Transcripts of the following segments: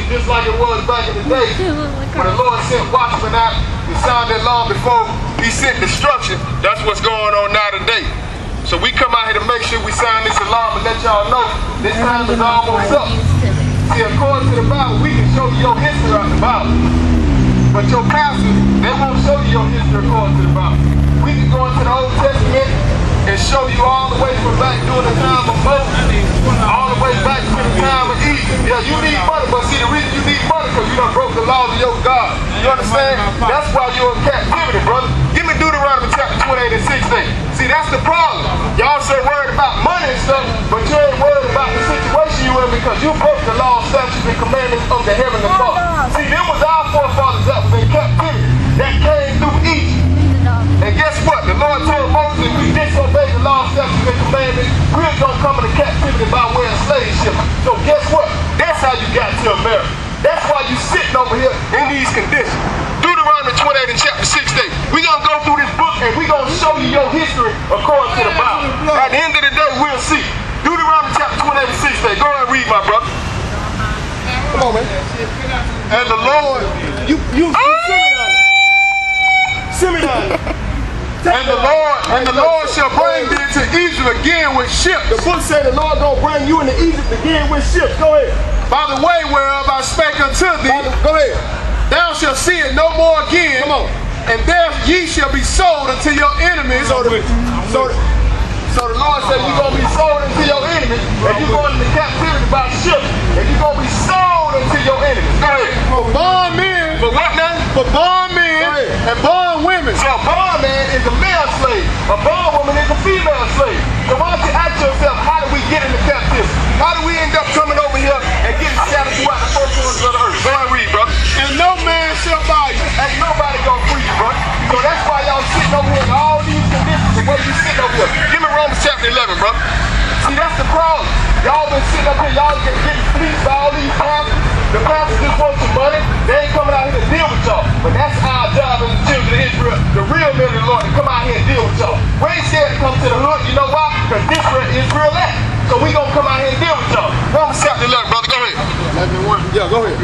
just like it was back in the day when the Lord sent watchmen out to sound that alarm before he sent destruction. That's what's going on now today. So we come out here to make sure we sound this alarm and let y'all know this time is almost up. See, according to the Bible, we can show you your history out the Bible. But your pastors, they won't show you your history according to the Bible. We can go into the Old Testament and show you all the way from back during the time of Moses, all the way back to the time of Egypt. Yeah, you need money, but see, the reason you need money because you done broke the laws of your God. You understand? That's why you're in captivity, brother. Give me Deuteronomy chapter 28 and 16. See, that's the problem. Y'all so worried about money and stuff, but you ain't worried about the situation you in because you broke the law, statutes, and commandments of the heavenly Father. See, them was our forefathers that was in captivity that came through Egypt. And guess what? The Lord told Moses, if we disobey the law, statutes, and commandments, we're going to come into captivity by way of slave ship. So guess what? That's how you got to America. That's why you sitting over here in these conditions. Deuteronomy 28 and chapter 16. We're going to go through this book and we're going to show you your history according to the Bible. At the end of the day, we'll see. Deuteronomy chapter 28 and 16. Go ahead and read, my brother. Come on, man. And the Lord, you simmer down. And the Lord shall bring thee into Egypt again with ships. The book said the Lord gonna bring you into Egypt again with ships. Go ahead. By the way whereof I spake unto thee. Go ahead. Thou shalt see it no more again. Come on. And there ye shall be sold unto your enemies. So the Lord said you're gonna be sold unto your enemies, and you're going into captivity by ship, and you're gonna be sold unto your enemies. Go ahead. For bondmen. For what now? For bondmen and bondwomen. So a bondman is a male slave. A bondwoman is a female slave. So why don't you ask yourself, how do we get into captivity? How do we end up coming over here and getting scattered throughout the four corners of the earth? Go ahead and read, brother. And no man shall buy you. Ain't nobody gonna free you, brother. So that's why y'all sitting over here in all these conditions the way you sitting over here. Give me Romans chapter 11, brother. See, that's the problem. Y'all been sitting up here, y'all getting fleeced by all these pastors. The pastors just want some money. They ain't coming out here to deal with y'all. But that's our job as the children of Israel, the real men of the Lord, to come out here and deal with y'all. We ain't scared to come to the hood. You know why? Because this is real act. So we gonna come out here and deal with y'all. Romans chapter 11, brother. Go ahead. 11:1. Yeah, go ahead.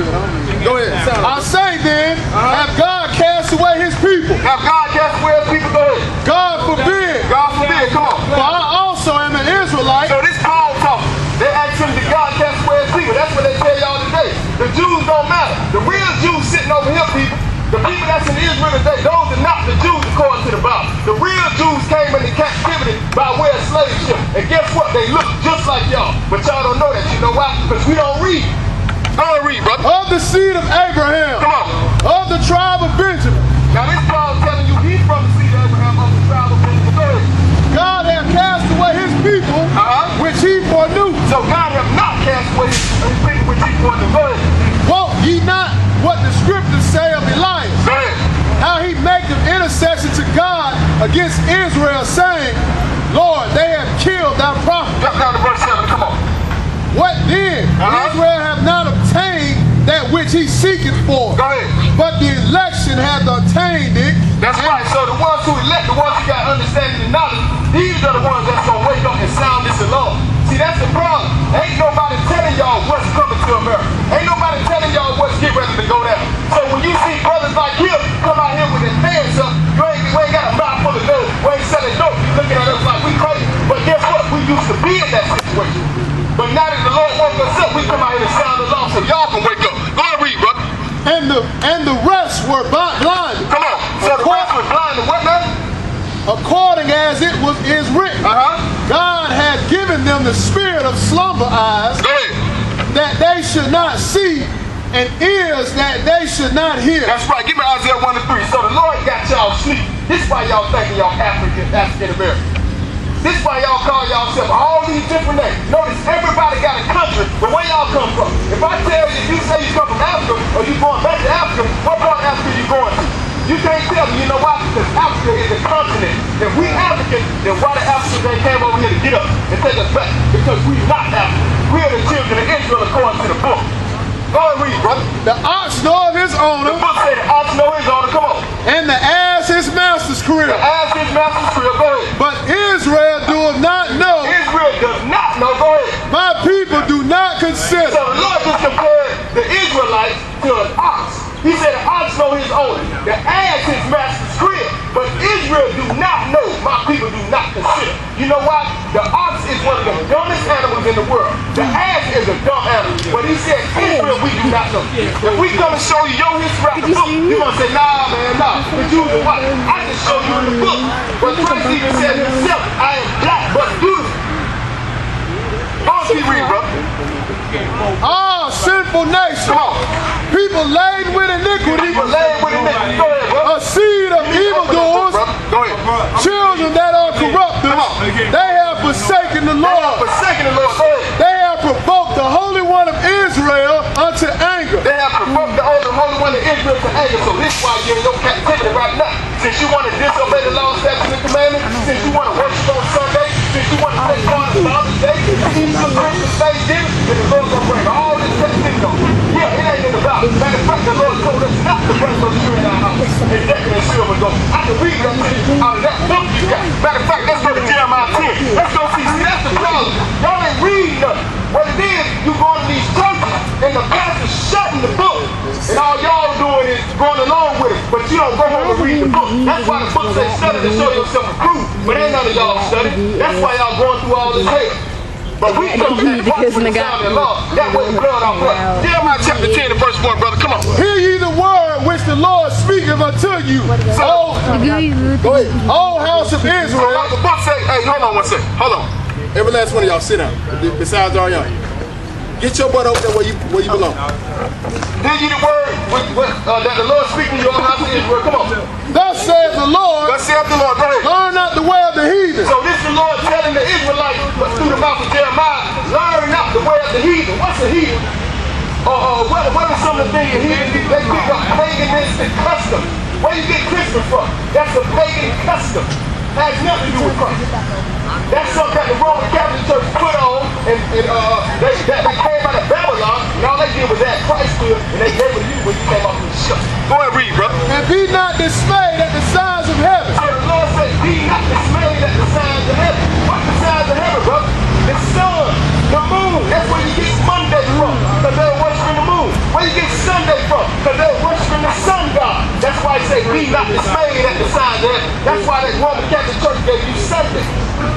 Go ahead. I say then, have God cast away his people? Have God cast away his people? Go ahead. God forbid. God forbid. Come on. For I also am an Israelite. So this Paul talking. They ask him, did God cast away his people? That's what they tell y'all today. The Jews don't matter. The real Jews sitting over here, people. The people that's in Israel today, those are not the Jews according to the Bible. The real Jews came into captivity by way of slave ship. And guess what? They look just like y'all. But y'all don't know that. You know why? Because we don't read. Go ahead and read, brother. Of the seed of Abraham. Come on. Of the tribe of Benjamin. Now this Paul telling you he's from the seed of Abraham, of the tribe of Benjamin. Go ahead. God hath cast away his people, which he foreknew. So God hath not cast away his people, which he foreknew. Go ahead. Won't ye not what the scriptures say of Elias? Go ahead. How he maketh intercession to God against Israel, saying, Lord, they have killed thy prophet. Jump down to verse 7, come on. What then? Israel hath not obtained that which he seeketh for. Go ahead. But the election hath obtained it. That's right. So the ones who elect, the ones who got understanding and knowledge, these are the ones that's going to wake up and sound this alarm. See, that's the problem. Ain't nobody telling y'all what's coming to America. Ain't nobody telling y'all what's getting ready to go down. So when you see brothers like him come out here with their hands up, you ain't got a mouth full of dope. We ain't selling dope. You looking at us like we crazy. But guess what? We used to be in that situation. But now that the Lord woke us up, we come out here to sound the alarm so y'all can wake up. Go ahead and read, brother. And the rest were blind. Come on. So the rest were blind and what now? According as it is written. God had given them the spirit of slumber eyes. Go ahead. That they should not see, and ears that they should not hear. That's right. Give me Isaiah 1 and 3. So the Lord got y'all asleep. This is why y'all thinking y'all African American. This is why y'all call y'allself all these different names. Notice everybody got a country, but where y'all come from? If I tell you, you say you come from Africa, or you going back to Africa, what part of Africa you going to? You can't tell me, you know why? Because Africa is a continent. If we Africans, then why the Africans they came over here to get us and take us back? Because we not Africans. We are the children of Israel according to the book. Go and read, brother. The ox knoweth his owner. The book said the ox knoweth his owner. Come on. And the ass his master's crib. The ass his master's crib. Go ahead. But Israel doeth not know. Israel does not know. Go ahead. My people do not consider. So the Lord just compared the Israelites to an ox. He said the ox know his owner, the ass his master's crib. But Israel do not know, my people do not consider. You know why? The ox is one of the dumbest animals in the world. The ass is a dumb animal. But he said, Israel, we do not know. If we come and show you your history out the book, you're going to say, nah, man, nah. But you the what? I can show you in the book. But Christ even said himself, I am black but beautiful. Go on, keep reading, bro. Ah, sinful nation. Come on. People laden with iniquity. People laden with iniquity. Go ahead, bro. A seed of evildoers. Go ahead. Children that are corrupted. They have forsaken the Lord. Go ahead. They have provoked the Holy One of Israel unto anger. They have provoked the Holy One of Israel to anger. So this is why you're in your captivity right now. Since you want to disobey the law, statutes, and commandments, since you want to worship on Sunday, since you want to take part in Father's Day, Easter, Christmas, Thanksgiving, then the Lord's going to bring all this captivity on. Yeah, it ain't in the Bible. Matter of fact, the Lord told us not to bring those children in our house. And decorate and silver gold. I can read that to you out of that book you got. Matter of fact, let's go to Jeremiah 10. Let's go see. See, that's the problem. Y'all ain't reading nothing. What it is, you going to these churches and the pastor's shutting the book. And all y'all doing is going along with it. But you don't go home and read the book. That's why the book says study to show yourself approved. But ain't none of y'all study. That's why y'all going through all this hell. But we come to the watch with the sound and law. That way the blood on blood. Jeremiah chapter 10 and verse 1, brother. Come on. Hear ye the word which the Lord speaketh unto you. Go ahead. O house of Israel. The book say, hey, hold on one second. Hold on. Every last one of y'all sit down. Besides all y'all. Get your butt over there where you belong. Hear ye the word that the Lord speaking to you, O house of Israel. Come on. Thus saith the Lord. Thus saith the Lord. Go ahead. Learn not the way of the heathen. So this is the Lord telling the Israelites through the mouth of Jeremiah, learn not the way of the heathen. What's a heathen? What are some of the things the heathen do? They pick up paganism and custom. Where you get Christmas from? That's a pagan custom. Has nothing to do with Christ. That's something that the Roman Catholic Church put on, and they came out of Babylon, and all they did was add Christ to it, and they gave it to you when you came off the ship. Go ahead, read, brother. And be not dismayed at the signs of heaven. So the Lord said, be not dismayed at the signs of heaven. What's the signs of heaven, brother? The sun, the moon. That's where you get Monday from, because they were worshiping the moon. Where you get Sunday from, because they were worshiping the sun god. That's why he said, be not dismayed at the signs of heaven. That's why that Roman Catholic Church gave you Sunday.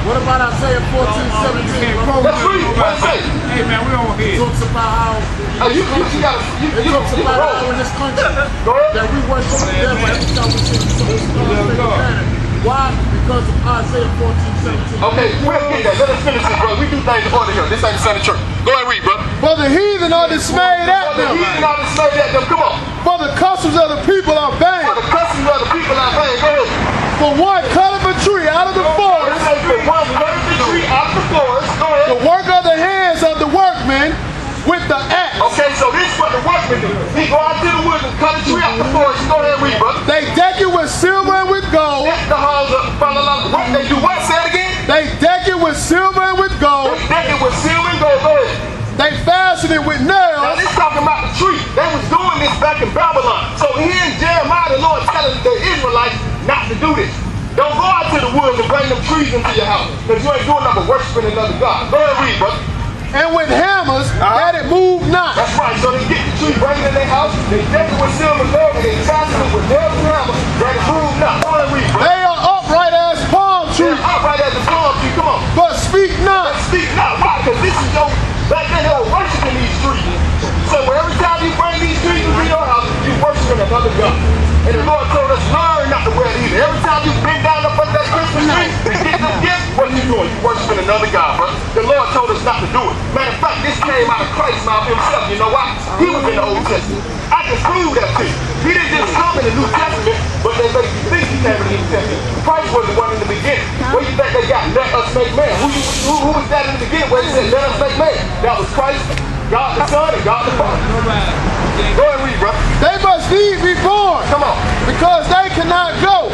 What about Isaiah 14:17? Let's read. What it say? Hey man, we on here. It talks about how You talks about how in this country that we worship the devil every time we sing songs. Why? Because of Isaiah 14:17. Okay, we'll get that. Let us finish this, brother. We do things in order here. This ain't the Sunday church. Go ahead, read, brother. For the heathen are dismayed at The them. heathen are dismayed at them. Come on. For the customs of the people are vain. For the customs of the people are vain. Go ahead. For one cutteth a tree out of the forest. It says, for one cutteth the tree out of the forest. Go ahead. The work of the hands of the workmen with the axe. Okay, so this is what the workmen do. He go out to the woods and cut a tree out the forest. Go ahead, read, brother. They deck it with silver and with gold. Deck the halls up. What they do? What? Say it again. They deck it with silver and with gold. They deck it with silver and gold. Go ahead. They fasten it with Now nails. this talking about the tree. They was doing this back in Babylon. So here in Jeremiah, the Lord telling the Israelites not to do this. Don't go out to the woods and bring them trees into your house, because you ain't doing nothing but worshiping another God. Go ahead, read, brother. And with hammers that it move not. That's right. So they get the tree, bring it in their house, they deck it with silver and gold, and they fasten it with nails and hammers that it move not. Go ahead, read, brother. They are upright as palm trees, They're upright as a palm tree. Come on. but speak not. Speak not. Why? Because this is your, back then they were worshiping these trees. So every time you bring these trees into your house, you're worshiping another God. And the Lord told us, learn not to wear it either. Every time you bend down up under that Christmas tree and get this gift, what are you doing? You're worshiping another God, bro. The Lord told us not to do it. Matter of fact, this came out of Christ's mouth himself. You know why? He was in the Old Testament. I can prove that to you. He didn't just come in the New Testament, but they make you think he came in the New Testament. Christ was the one in the beginning. Where you think they got let us make man? Who was that in the beginning where he said let us make man? That was Christ, God the Son, and God the Father. Go ahead and read, brother. They must need be born. Come on. Because they cannot go.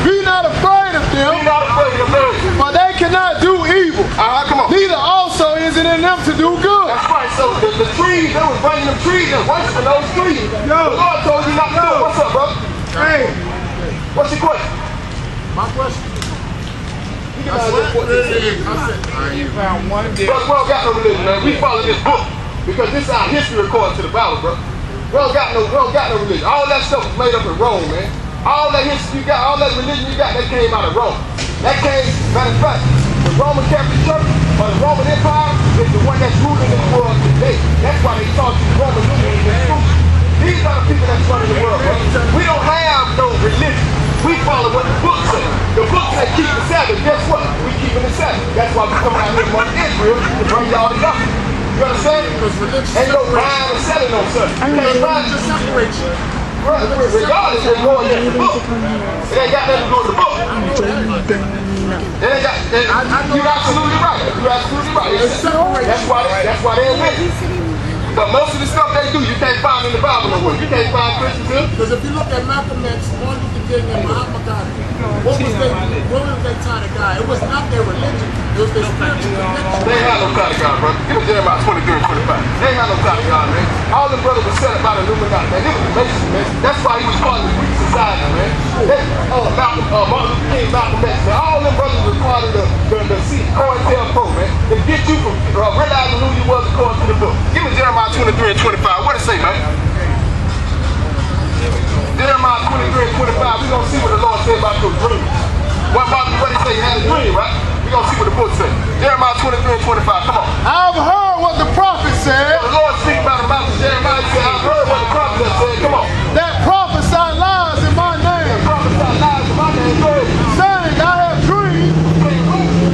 Be not afraid of Be them, not afraid of them. for they cannot do evil. Come on. Neither also is it in them to do good. That's right. So the trees, they was bringing them trees and worshiping those trees. The Lord told you not to do it. What's up, brother? Hey, What's your question? my question. I said, you found one day. Brother, we don't got no religion, man. We follow this book because this is our history according to the Bible, bro. We don't got no religion. All that stuff was made up in Rome, man. All that history you got, all that religion you got, that came out of Rome. That came, matter of fact, the Roman Catholic Church or the Roman Empire is the one that's ruling the world today. That's why they taught you Roman numerals in school. These are the people that's running the world, bro. We don't have no religion. We follow what the book says. The book says keep the Sabbath. Guess what? We keeping the Sabbath. That's why we come out here among Israel to bring y'all together. You understand? Ain't no buying and selling on something. You can't buy it to separate you. Regardless, they're going against the book. It ain't got nothing to do with the book. You're absolutely right. You're absolutely right. That's why they're with it. But most of the stuff they do, you can't find in the Bible no more. You can't find Christians here. Because if you look at Malcolm X, Martin Luther King, and Mahatma Gandhi, what was they trying to guide? It was not their religion. It was their spiritual connection. They ain't had no kind of God, brother. Give me Jeremiah 23 and 25. They ain't had no kind of God, man. All them brothers were set up by the Illuminati, man. It was the Masons, man. That's why he was part of the Greek society, man. Martin Luther King, Malcolm X, man. All them brothers were part of the COINTELPRO, man. To get you from realizing who you was according to the book. Give me Jeremiah 23 and 25. What it say, man? Jeremiah 23 and 25. We're going to see what the Lord said about your dream. What he say? He had a dream, right? We're going to see what the book says. Jeremiah 23 and 25. Come on. I've heard what the prophet said. The Lord speaks about the mouth of Jeremiah. He said, I've heard what the prophet has said. Come on. That prophesied lies in my name. That prophesied lies in my name. Go ahead. Saying, I have dreams.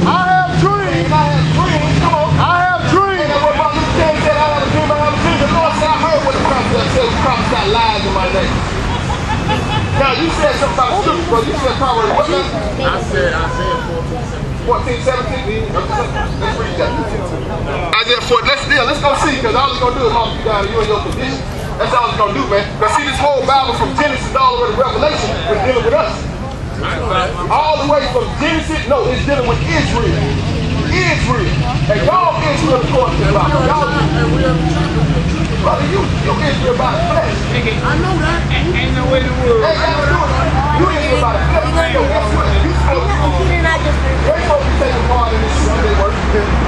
I have dreams. I have dreams. Come on. I have dreams. And what Martin Luther King said, I have a dream. I have a dream. The Lord said, I heard what the prophet has said. The prophesied lies in my name. Now, you said something about scripture, bro. You said Proverbs what now? I said Isaiah 14:17. 14:17. Let's read that. Isaiah 14. Let's go see, because all it's going to do is mark you down to you and your condition. That's all it's going to do, man. Because see, this whole Bible from Genesis all the way to Revelation is dealing with us. All the way from Genesis, no, it's dealing with Israel. Israel. And y'all Israel according to the Bible. Brother, you Israel by the flesh. I know that. Ain't no way to work. Ain't got to do it. You Israel by the flesh. Guess what? You supposed to take a part in this Sunday work.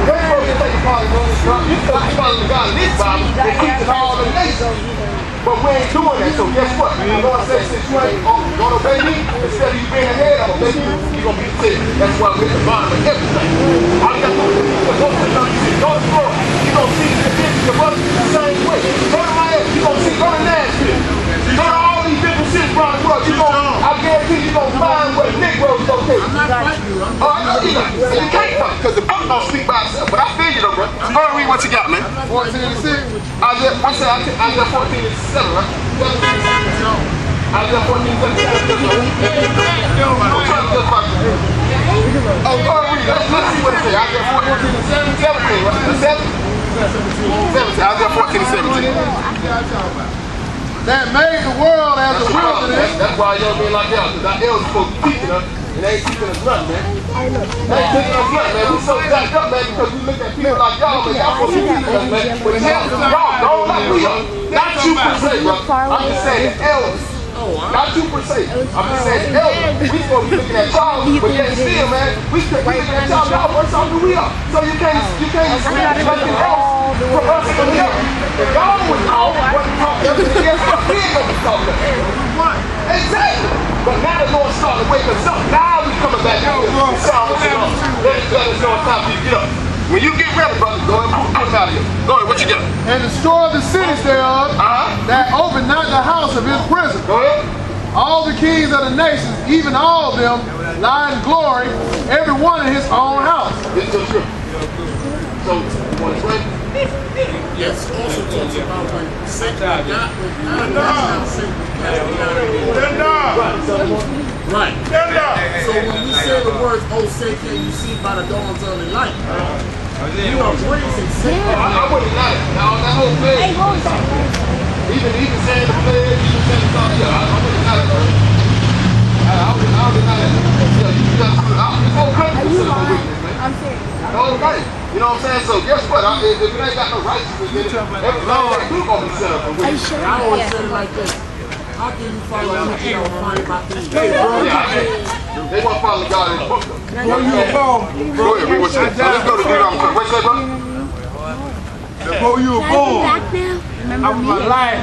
They're supposed to take a part in this stuff. You're supposed to follow the God in this Bible and teach it all the nations. But we ain't doing that, so guess what? The Lord says, since you ain't going to obey me, instead of you being ahead, I'm going to obey you, you're going to be the tail. That's why we're at the bottom of everything. All you got to do is go to the country, go to Florida, you're going to see the conditions of others the same way. Go to Miami, you're going to see, go to Nashville. Go to all these different cities around the world. I guarantee you're going to find where the Negroes is okay. I'm not fighting you. You can't fight, because the book don't speak by itself. But I feel you though, bro. Go ahead and read what you got, man. 14:6. Isaiah 14:7, right? Isaiah 14:7. Oh, go ahead and read. Let's see what it says. Isaiah 14:17, right? 17. Isaiah 14:17. That made the world as a wilderness. That's why y'all being like y'all, because our elders supposed to be teaching us, and they ain't teaching us nothing, man. They ain't teaching us nothing, man. We so jacked up, man, because we look at people like y'all, man. Y'all supposed to be teaching us, man. But y'all don't like we are. Not you per se, bro. I'm just saying the elders. Not you per se. I'm just saying the elders. We supposed to be looking at y'all, but yet still, man, we looking at y'all worse off than we are. So you can't expect nothing else from us from the other. If y'all was out, wasn't talking, guess what? We ain't gonna be talking. Exactly. But now the Lord starting to wake us up. Now we coming back out here. Let us know it's time for you to get up. When you get ready, brother, go ahead and pull us out of here. Go ahead, what you got? And destroy the cities thereof that overnight the house of his prison. Go ahead. All the kings of the nations, even all of them, lie in glory, every one in his own house. This is the scripture. So, you want to explain? Yes, also talks about when Satan got with Adam, Satan cast out. Right. So when we say the words, oh, say can you see by the dawn's early light, you are praising Satan. I wouldn't lie. Now, that whole thing, even saying the pledge, even saying the song, yeah, I wouldn't lie. I wouldn't lie. This whole country is set up for weakness, man. I'm serious. The whole thing. You know what I'm saying? So guess what? If it ain't got no righteousness in it, everything they do gonna be set up for weakness. I always said it like this. How can you follow what you don't find about these They want to follow God in the book, though. Go ahead, read what you got. So let's go to Deuteronomy 20. What you say, brother? Before you were born, I was my life.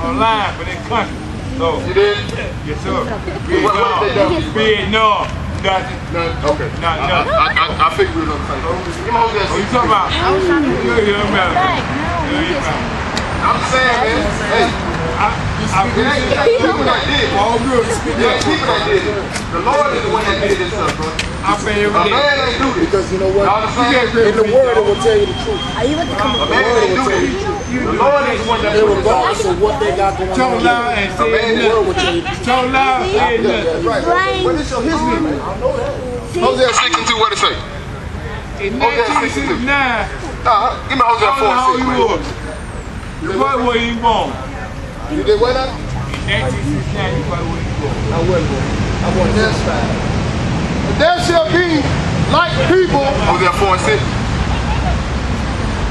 online for that country. So, You did? yes, sir. What they done? Vietnam. Nothing. Okay. Nothing. I figured we were on the same. Give me hold that. What you talking about? I'm saying, man. Hey. It ain't people that did. All good. It ain't people that did it. The Lord is the one that did this stuff, bro. I pay every A day. man ain't do this. Because you know what? Y'all understand? In the word, it will tell you the truth. Are you about to come A man ain't do this. The Lord is the one that put this on. Regardless of what they got going on. Talk loud and A say man The word will tell you. nothing. Talk loud and say nothing. Right. But it's your history, man. I know that. Hosea 6:2, what it say? In Hosea 1969, 6:2. Give me Hosea I don't know how 4:6, you man. was. Your boy wasn't born. You did what now? In 1969, your boy wasn't born. I wasn't born. I wasn't satisfied. There shall be like people, Hosea 4:6.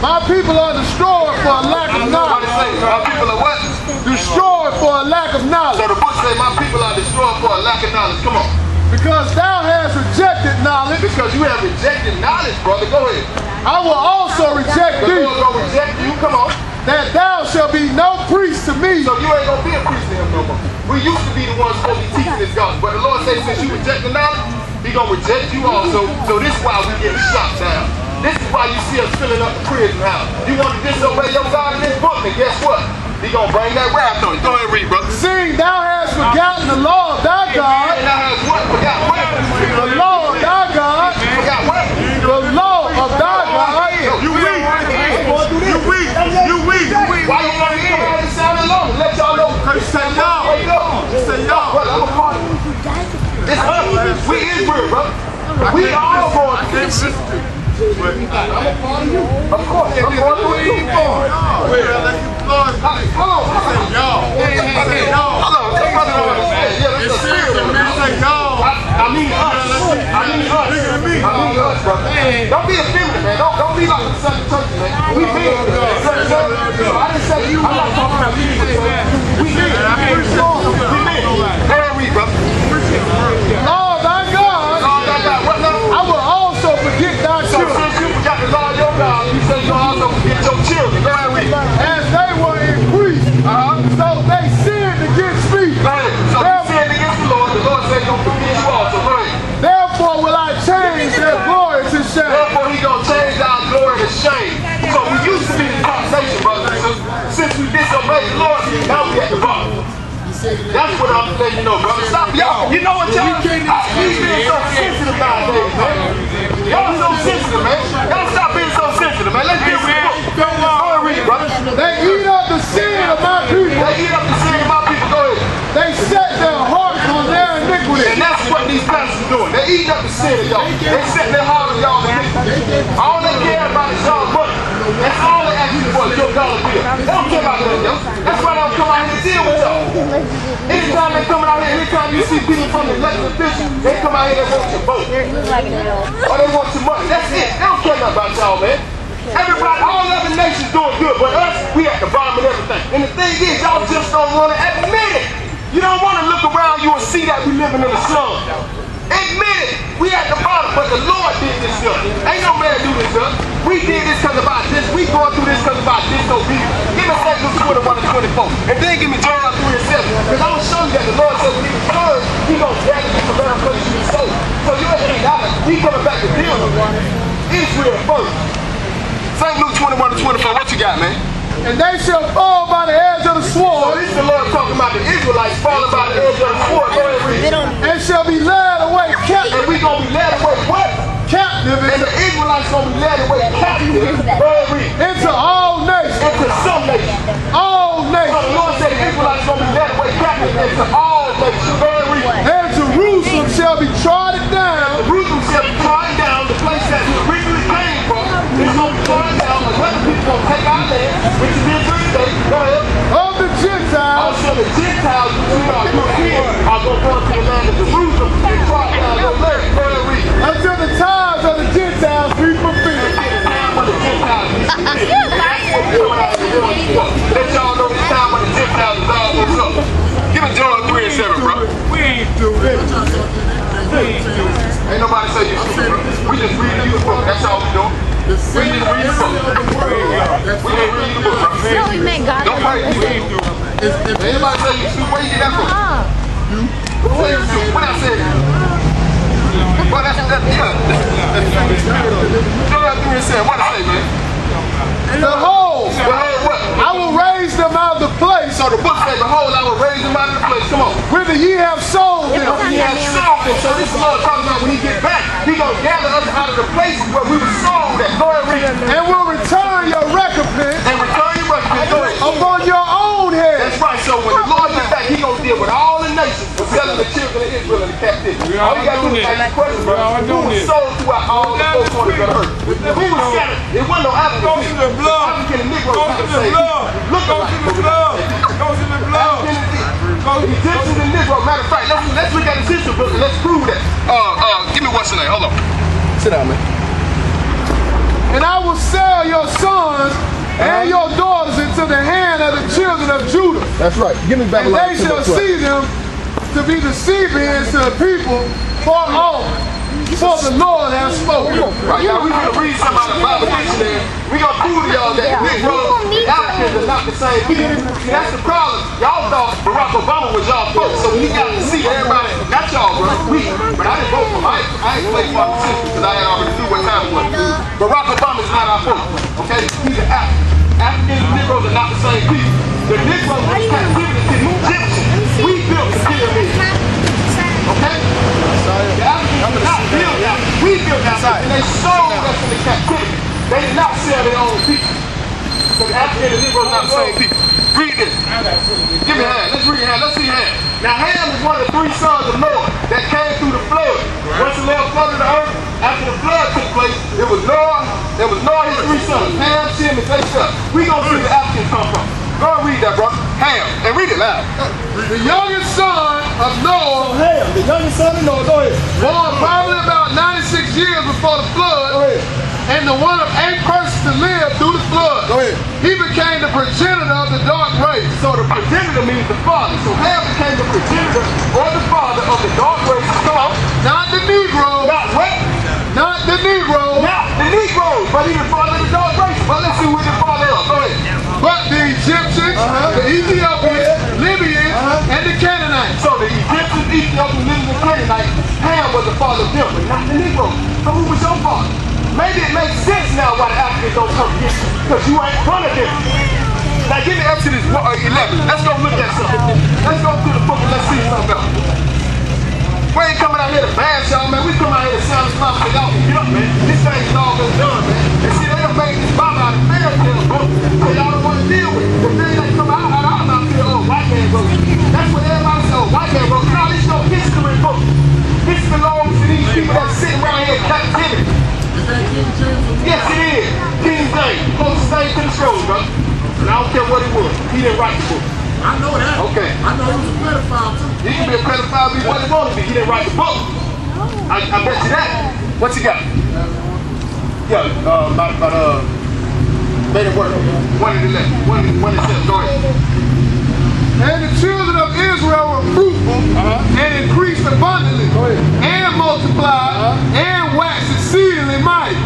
my people are destroyed for a lack of What it knowledge. say? My people are what? Destroyed for a lack of So knowledge. the book say my people are destroyed for a lack of knowledge. Come on. Because thou hast rejected knowledge, Because you have rejected knowledge, brother. Go ahead. I will also reject The thee, Lord gonna reject you. Come on. that thou shalt be no priest to me. So you ain't gonna be a priest to him no more. We used to be the ones supposed to be teaching this gospel. But the Lord says since you reject the knowledge, he gonna reject you also. So this is why we get shot down. This is why you see us filling up the prison house. You want to disobey your God in this book, then guess what? He gonna bring that wrath on you. Go ahead and read, brother. Seeing thou hast forgotten the law of thy God, And now has what? Forgot what? the law of thy God, Forgot what? the law of thy God, You weak. You weak. You weak. Why you want to come out and sound alone? Let y'all know. You say y'all. You say y'all. Brother, I'm a part of it. It's us. We Israel, bro. We all going through this. But I'm a part of you. Of course, I'm going through it too. Hold on. Y'all. Hold on. That's what I'm saying. Yeah, that's the spirit. You say y'all. I mean us. I mean us. I mean us, brother. Don't be effeminate, man. Don't be like the Sunday churches, man. We big. So I didn't say you. I'm not talking about you. We big. We big. Go ahead and read, brother. law of thy God, Lord, thy God. What now? I will also forget thy So children, since you forgot the Lord your God, you say you also forget your children. Go ahead and read. as they were increased, so they sinned against me. Go ahead. So you sinned against the Lord said don't forget you also. Go ahead. Therefore will I change their glory to shame. Therefore he gonna change our glory to shame. So we used to be in conversation, brothers and sisters. Since we disobeyed the Lord, now we at the bottom. That's what I'm letting you know, brother. Stop, y'all. You know what, y'all? We being so sensitive nowadays, man. Y'all so sensitive, man. Y'all stop being so sensitive, man. Let's get with it. Go ahead, read, brother. They eat up the sin of my people. They eat up the sin of my people. Go ahead. They set their hearts on their iniquity. And that's what these pastors doing. They eating up the sin of y'all. They set their heart on y'all iniquity. All they care about is y'all money. That's all they ask you for is your dollar bill. They don't care about that, yo. That's why they don't come out here and deal with y'all. Anytime they come out here, anytime you see people from the elected officials, they come out here and want your vote. Or they want your money. That's it. They don't care nothing about y'all, man. Everybody, all other nations doing good, but us, we at the bottom of everything. And the thing is, y'all just don't want to admit it. You don't want to look around you and see that we living in the slum. Admit it. We at the bottom, but the Lord did this stuff. Ain't no man do this stuff. We did this because of our this. We going through this because of our disobedience. Give me 2 Luke 21 and 24. And then give me John 3 and 7. Because I'm going to show you that the Lord said when he returns, he going to gather you from every place you sow. So you ain't out. We coming back to deal with Israel first. 2 Luke 21 and 24. What you got, man? And they shall fall by the edge of the So sword, this is the Lord talking about the Israelites falling by the edge of the sword. Go ahead, read. and shall be led away captive. And we going to be led away what? Captive And the Israelites going to be led away captive. Go ahead, read. into all nations. Into some nations. All So the nations. Lord said the Israelites going to be led away captive into all nations. Go ahead, read. And Jerusalem shall be trodden down, Jerusalem shall be trodden down, the place that we originally came from. It's going to be trodden down. Like other people going to take our land, which is Israel today. Go ahead. of the Gentiles, Also the Gentiles, which are Europeans, are going to go into the land of Jerusalem and trot down your land. Go ahead, read. until the times of the Gentiles be fulfilled. When the Gentiles is fulfilled. And that's what we're doing out here doing for. Let y'all know the time when the Gentiles is all what's up. Give me John 3 and 7, bro. We ain't stupid. Ain't nobody say you stupid, bro. We just reading you the book. That's all we doing. We just reading the book. We just reading the book, bro. No, we met God. Don't pray. Anybody say you stupid? Where you get that from? Who say you stupid? What I said? Well, that's yeah. What I say, man? Behold, What? I will raise them out of the place. So the book says, behold, I will raise them out of the place. Come on. Whither ye have sold them. He has sold them. So this is Lord talking about when he gets back, he gonna gather us out of the places where we were sold at. Go ahead, read. And will return your recompense And return your recompense. Go ahead. upon your own head. That's right. So when the Lord gets back, he gonna deal with all the nations for selling the children of Israel in the captivity. All you gotta do is ask the question, bro. Who was sold throughout all the four corners of the earth? Who was scattered? It wasn't no African people. African and Negroes are the same. Look at Egyptians and Negroes. Matter of fact, let's look at the history book and let's prove that. Give me what's the name. Hold on. Sit down, man. And I will sell your sons and your daughters into the hand of the children of Judah. That's right. Give me back. And they shall see them to be the seedbeds to the people far off. For the Lord has spoken. Right now, we're going to read some out of the Bible dictionary. We're going to prove to y'all that Negroes and Africans are not the same people. See, that's the problem. Y'all thought Barack Obama was y'all folks, so when he got to see everybody, not y'all, bro, we. But I didn't vote for him. I ain't played for him because I had already knew what time it was. Barack Obama is not our folks, okay? He's an African. Africans and Negroes are not the same people. The Negroes was captivity to the Egyptians. We built the pyramids. Okay? The Africans did not build that. We built that, and they sold us into captivity. They did not sell their own people. So the African and Negroes are not the same people. Read this. Give me Ham. Let's read Ham. Let's see Ham. Now Ham is one of the three sons of Noah that came through the flood. Once the Lord flooded the earth, after the flood took place, it was Noah, his three sons, Ham, Shem, and Japheth. We gonna see where the Africans come from. Go and read that, bro. Ham. And read it loud. The youngest son of Noah, Ham, the youngest son of Noah. Go ahead. born probably about 96 years before the flood, Go ahead. and the one of 8 persons to live through the flood. Go ahead. He became the progenitor of the dark race. So the progenitor means the father. So Ham became the progenitor or the father of the dark race. Come on. Not the Negro. Not what? Not the Negro. Not the Negroes, but he was father of the dark race. But let's see who the father of. Go ahead. But the Egyptians, the Ethiopians, Libyans, and the Canaanites. So the Egyptians, Ethiopians, Libyans, and Canaanites, Ham was the father of them, but not the Negroes. So who was your father? Maybe it makes sense now why the Africans don't come get you, because you ain't one of them. Now give me Exodus 11. Let's go look at something. Let's go to the book and let's see something else. We ain't coming out here to bash y'all, man. We come out here to sound this mouth so y'all can get up, man. This thing's all been done, man. And see, they done made this Bible out of fairy tale book, so y'all don't want to deal with it. The thing that come out our mouth here, oh, white man wrote it. That's what everybody says, oh, white man wrote it. No, this is no history book. This belongs to these people that sit around here in captivity. Is that King James? Yes, it is. King James. Closest thing to the scroll, bro. And I don't care what it was. He didn't write the book. I know that. Okay. I know he was a pedophile too. He can be a pedophile, be what he want to be. He didn't write the book. I bet you that. What you got? Yeah, made it work. 1:11. 1:7. Go ahead. And the children of Israel were fruitful and increased abundantly and multiplied and waxed exceedingly mighty.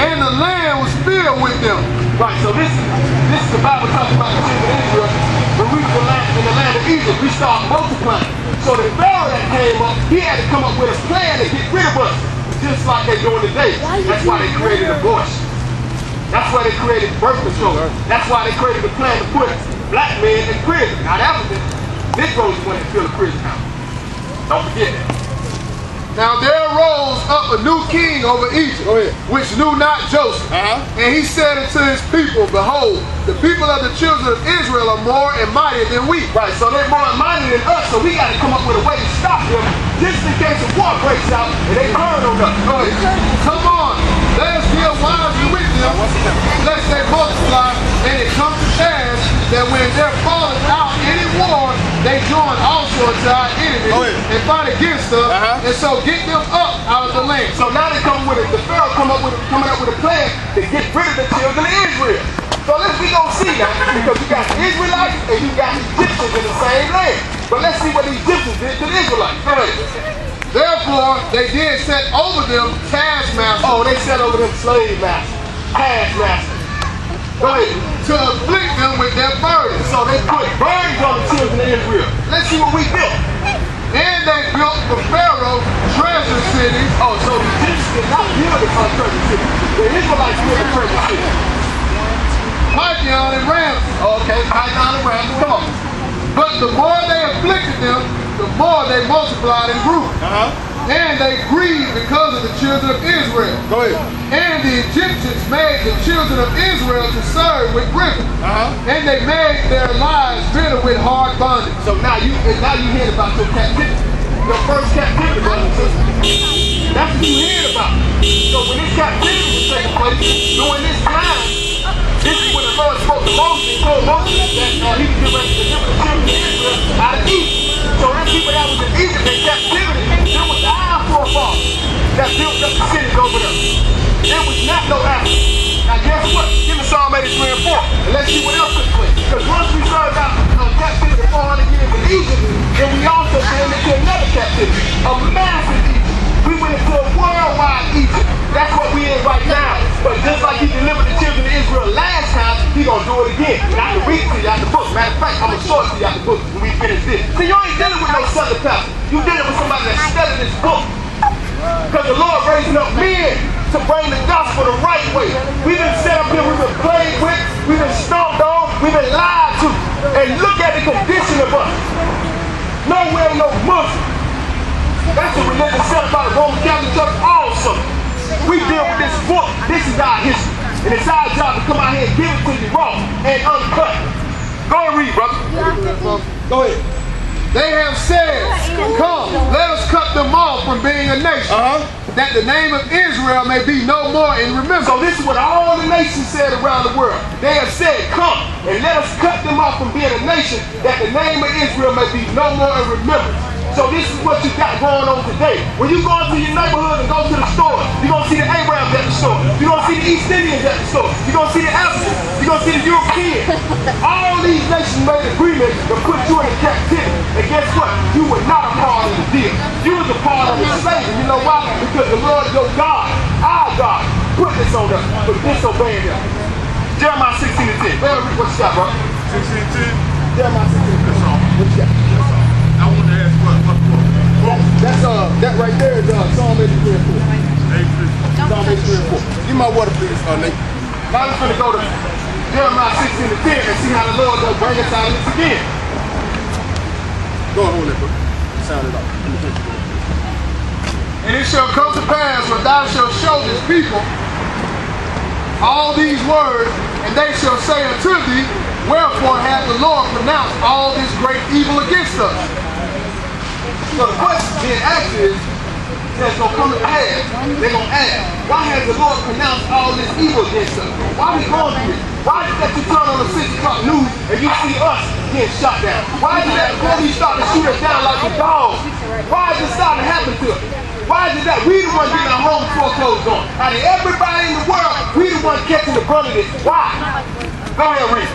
And the land was filled with them. Right, so this is the Bible talking about the children of Israel. When we were in the land of Egypt, we started multiplying. So the Pharaoh that came up, he had to come up with a plan to get rid of us, just like they're doing today. That's why they created abortion. That's why they created birth control. That's why they created a plan to put black men in prison, not Africans. Negroes want to fill the prison out. Don't forget that. Now there arose up a new king over Egypt, which knew not Joseph. And he said unto his people, behold, the people of the children of Israel are more and mightier than we. Right, so they're more and mightier than us, so we got to come up with a way to stop them, just in case a war breaks out and they turn on us. Go ahead. Come on, let us deal wisely with them, lest they multiply, and it comes to pass that when there falleth out any war, they join also to our enemies and fight against us, and so get them up out of the land. So now they come with it. The Pharaoh coming up with a plan to get rid of the children of Israel. So we gonna see now, because you got the Israelites and you got the Egyptians in the same land. But let's see what the Egyptians did to the Israelites. Go ahead. Therefore, they did set over them taskmasters. Oh, they set over them slave masters, taskmasters. Go ahead. To afflict them with their burdens. So they put burdens on the the uncircumcision. The Israelites were the circumcision. Python and Ramses. Okay, Python and Ramses, come on. But the more they afflicted them, the more they multiplied and grew. And they grieved because of the children of Israel. Go ahead. And the Egyptians made the children of Israel to serve with griffin. And they made their lives bitter with hard bondage. So now you hear about your captivity. Your first captivity, brothers and sisters. That's what you hear about. So when this captivity was taking place, during this time, this is when the Lord spoke to Moses and told Moses that he could get ready to deliver the children of Israel out of Egypt. So them people that was in Egypt in captivity, there was our forefathers that built up the cities over there. There was not no Africa. Now guess what? Give me Psalm 83 and 4, and let's see what else took place. Because once we served out captivity 400 years in Egypt, then we also came into another captivity, a massive Egypt. We went into a worldwide Egypt. That's what we in right now. But just like he delivered the children of Israel last time, he gonna do it again. And I can read it to you out the book. Matter of fact, I'm gonna show it to you out the book when we finish this. See, you ain't dealing with no Southern pastor. You dealing with somebody that studied this book. Because the Lord raising up men to bring the gospel the right way. We've been set up here, we've been played with, we've been stomped on, we've been lied to. And look at the condition of us. Nowhere no Muslim. That's a religion set up by the Roman Catholic Church also. We deal with this book. This is our history. And it's our job to come out here and give it to you raw and uncut. Go and read, brother. Go ahead. They have said, come, let us cut them off from being a nation, that the name of Israel may be no more in remembrance. So this is what all the nations said around the world. They have said, come and let us cut them off from being a nation, that the name of Israel may be no more in remembrance. So this is what you got going on today. When you go into your neighborhood and go to the store, you're going to see the Arabs at the store. You're going to see the East Indians at the store. You're going to see the Africans. You're going to see the Europeans. All these nations made agreements to put you in captivity. And guess what? You were not a part of the deal. You was a part of the slavery. You know why? Because the Lord your God, our God, put this on us for disobeying them. Jeremiah 16 and 10. What you got, bro? 16 and 10? Jeremiah 16 and 10. What you got? I want to ask what? That's that right there is Psalm 83 and 4. Psalm 83 and 4. Give me my water, please, Nate. Now we're going to go to Jeremiah 16 and 10 and see how the Lord will bring us out of this again. Go on, hold it, bro. Sound it off. And it shall come to pass when thou shalt show this people all these words, and they shall say unto thee, wherefore hath the Lord pronounced all this great evil against us? So the question being asked is, that's going to come to pass, they're going to ask, why has the Lord pronounced all this evil against us? Why are we going through this? Why is it that you turn on the 6 o'clock news and you see us getting shot down? Why is it that the police start to shoot us down like a dog? Why is this starting to happen to us? Why is it that we the ones getting our homes foreclosed on? Out of everybody in the world, we the ones catching the brunt of this. Why? Go ahead, read.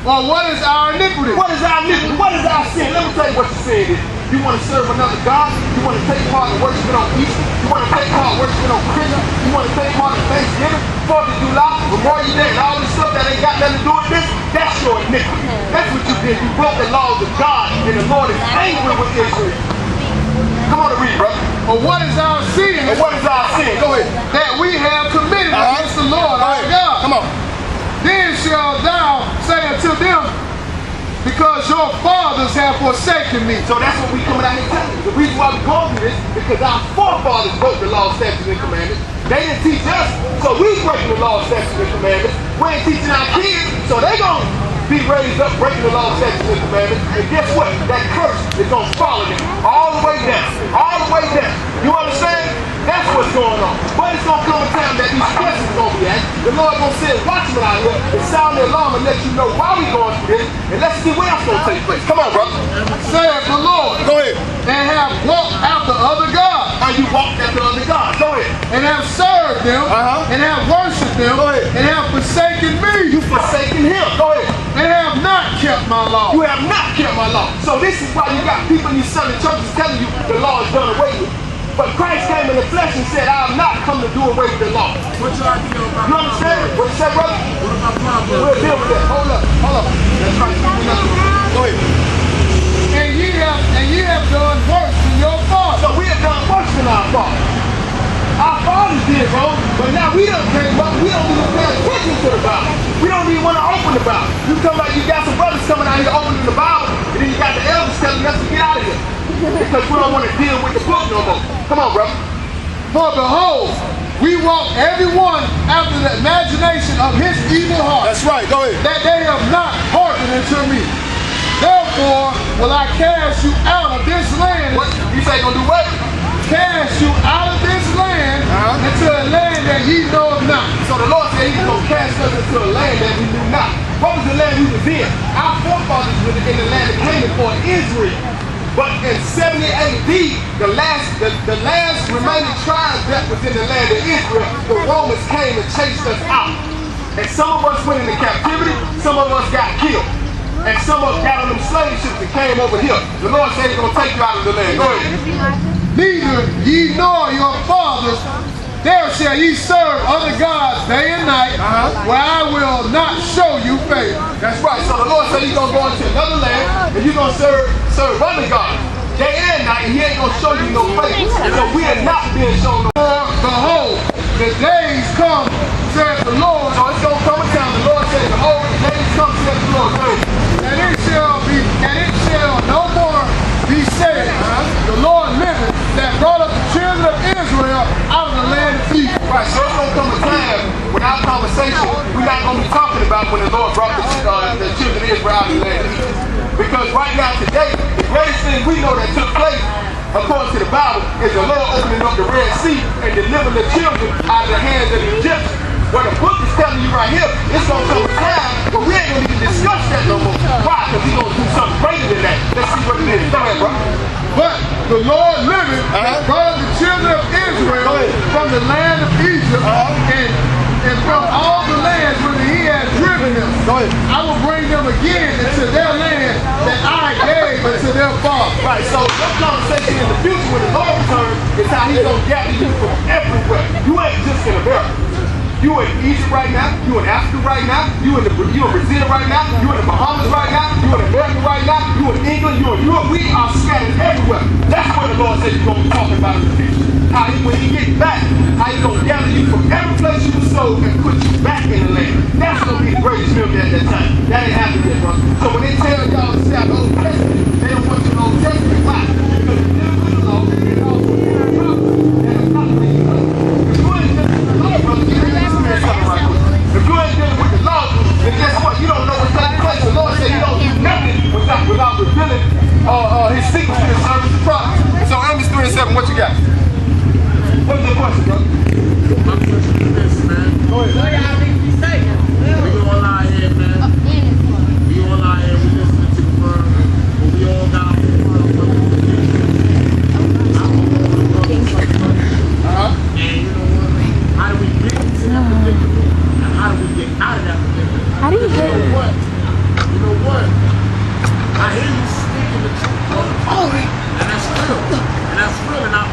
Well, what is our iniquity? What is our iniquity? What is our sin? Let me tell you what your sin is. You want to serve another God? You want to take part in worshiping on Easter? You want to take part in worshiping on Christmas? You want to take part in Thanksgiving, 4th of July, Memorial Day, and all this stuff that ain't got nothing to do with this? That's your iniquity. That's what you did. You broke the laws of God, and the Lord is angry with Israel. Come on and read, brother. Or what is our sin? And what is our sin? Go ahead. That we have committed against the Lord our God. Come on. Then shall thou say unto them, because your fathers have forsaken me. So that's what we coming out here telling you. The reason why we going through this is because our forefathers broke the law, statutes, and commandments. They didn't teach us, so we breaking the law, statutes, and commandments. We ain't teaching our kids, so they gonna be raised up breaking the law, statutes, and commandments. And guess what? That curse is gonna follow them all the way down. All the way down. You understand? That's what's going on. But it's going to come a time that these questions going to be asked. The Lord going to send watchmen out here and sound the alarm and let you know why we going through this. And let's see what else going to take place. Come on, brother. Saith the Lord. Go ahead. And have walked after other gods. And you walked after other gods. Go ahead. And have served them. And have worshipped them. Go ahead. And have forsaken me. You forsaken him. Go ahead. And have not kept my law. You have not kept my law. So this is why you got people in these Sunday churches telling you the law is done away with. But Christ came in the flesh and said, I have not come to do away with the law. What you like to know about? You understand? What you said, brother? What about Proverbs? We'll deal with that. Hold up. That's right. Go ahead. And ye have done worse than your father. So we have done worse than our fathers. Our fathers did because we don't want to deal with the book no more. Come on, brother. For behold, we walk every one after the imagination of his evil heart. That's right, go ahead. That they have not hearkened unto me. Therefore will I cast you out of this land. What? You say gonna do what? Cast you out of this land into a land that ye know of not. So the Lord said he's gonna cast us into a land that we knew not. What was the land we was in? Our forefathers were in the land of Canaan or Israel. But in 70 AD, the last remaining tribes that was in the land of Israel, the Romans came and chased us out. And some of us went into captivity, some of us got killed. And some of us got on them slave ships and came over here. The Lord said he's gonna take you out of the land. Go ahead. Neither ye nor your fathers, there shall ye serve other gods day and night, where I will not show you favor. That's right. So the Lord said he's gonna go into another land and you're gonna serve other gods day and night, and he ain't gonna show you no favor. So we are not being shown no favor. Behold, the days come, saith the Lord. So it's gonna come a time. The Lord said, behold, the days come, saith the Lord. And it shall no more be said, the Lord liveth, that brought up the children of Israel out of the land of Egypt. Right, so it's going to come a time when our conversation, we're not going to be talking about when the Lord brought the children of Israel out of the land of Egypt. Because right now, today, the greatest thing we know that took place, according to the Bible, is the Lord opening up the Red Sea and delivering the children out of the hands of the Egyptians. What the book is telling you right here, it's going to come a time where we ain't going to even discuss that no more. Why? Because he's going to do something greater than that. Let's see what it is. Go ahead, bro. But the Lord liveth, that brought the children of Israel from the land of Egypt and from all the lands where he had driven them. I will bring them again into their land that I gave unto their fathers. Right, so this conversation in the future when the Lord returns is how he's going to gather you from everywhere. You ain't just in America. You in Egypt right now, you in Africa right now, you in Brazil right now, you in the Bahamas right now, you in America right now, you in England, you in Europe. We are scattered everywhere. That's what the Lord said he's going to be talking about in the future. How when he gets back, how he's going to gather you from every place you were sold and put you back in the land. That's going to be the greatest miracle at that time. That ain't happening yet, brother. So when they tell y'all to stay out the Old Testament, they don't want you in the Old Testament. Why? Because the miracle of the law is also a problem that is not making us. If you ain't just the law, brother, you ain't if you ain't dealing with the law, then guess what? You don't know what's taking place. The Lord said he don't do nothing without revealing his secrets to his servants and prophets. So Amos 3 and 7, what you got? What's your question, bro? My question is this, man. Go ahead. We all out here, man. We all out here, we listening to the word, but we all got our own word. And you know what? How do we get into that predicament? And how do we get out of that predicament? How do you get You know what? You know what? I hear you speaking the truth, bro. And that's real. And that's real. And I'm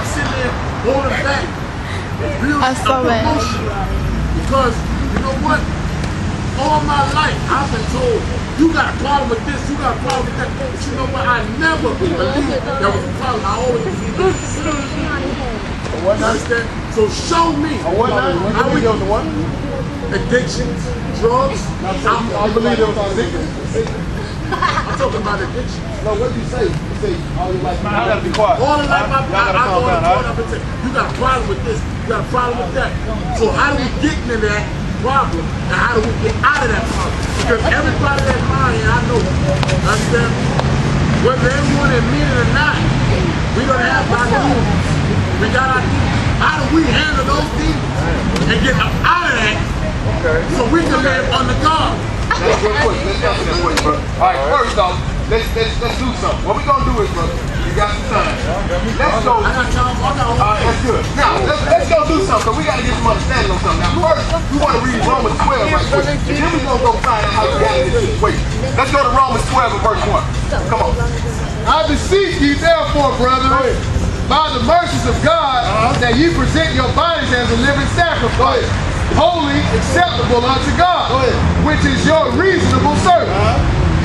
sitting there holding back real emotion. Because, you know what? All my life, I've been told, you got a problem with this, you got a problem with that. But you know what? I never believed there was a problem. I always believed there was a solution. Understand? So show me how we do what? Addictions, drugs. I believe there was addictions. I'm talking about addiction. No, what did you say? You say all your life. I gotta be quiet. All of life, you got a problem with this, you got a problem with that. So how do we get into that problem? And how do we get out of that problem? Because everybody that's mine, I know, understand? Whether everyone admit it or not, we're gonna have our demons. We got our demons. How do we handle those demons and get up out of that so we can live under God? That's a good question. Let's answer that question, bro. All right, first off, let's do something. What we're gonna do is, brother, you got some time. Let's go. I got time. All right, that's good. Now, let's go do something. We gotta get some understanding on something. Now, first, we want to read Romans 12 right quick. And then we're gonna go find out how we got in this situation. Let's go to Romans 12 and verse 1. Come on. I beseech ye therefore, brethren, by the mercies of God, that ye present your bodies as a living sacrifice, holy, acceptable unto God, which is your reasonable service.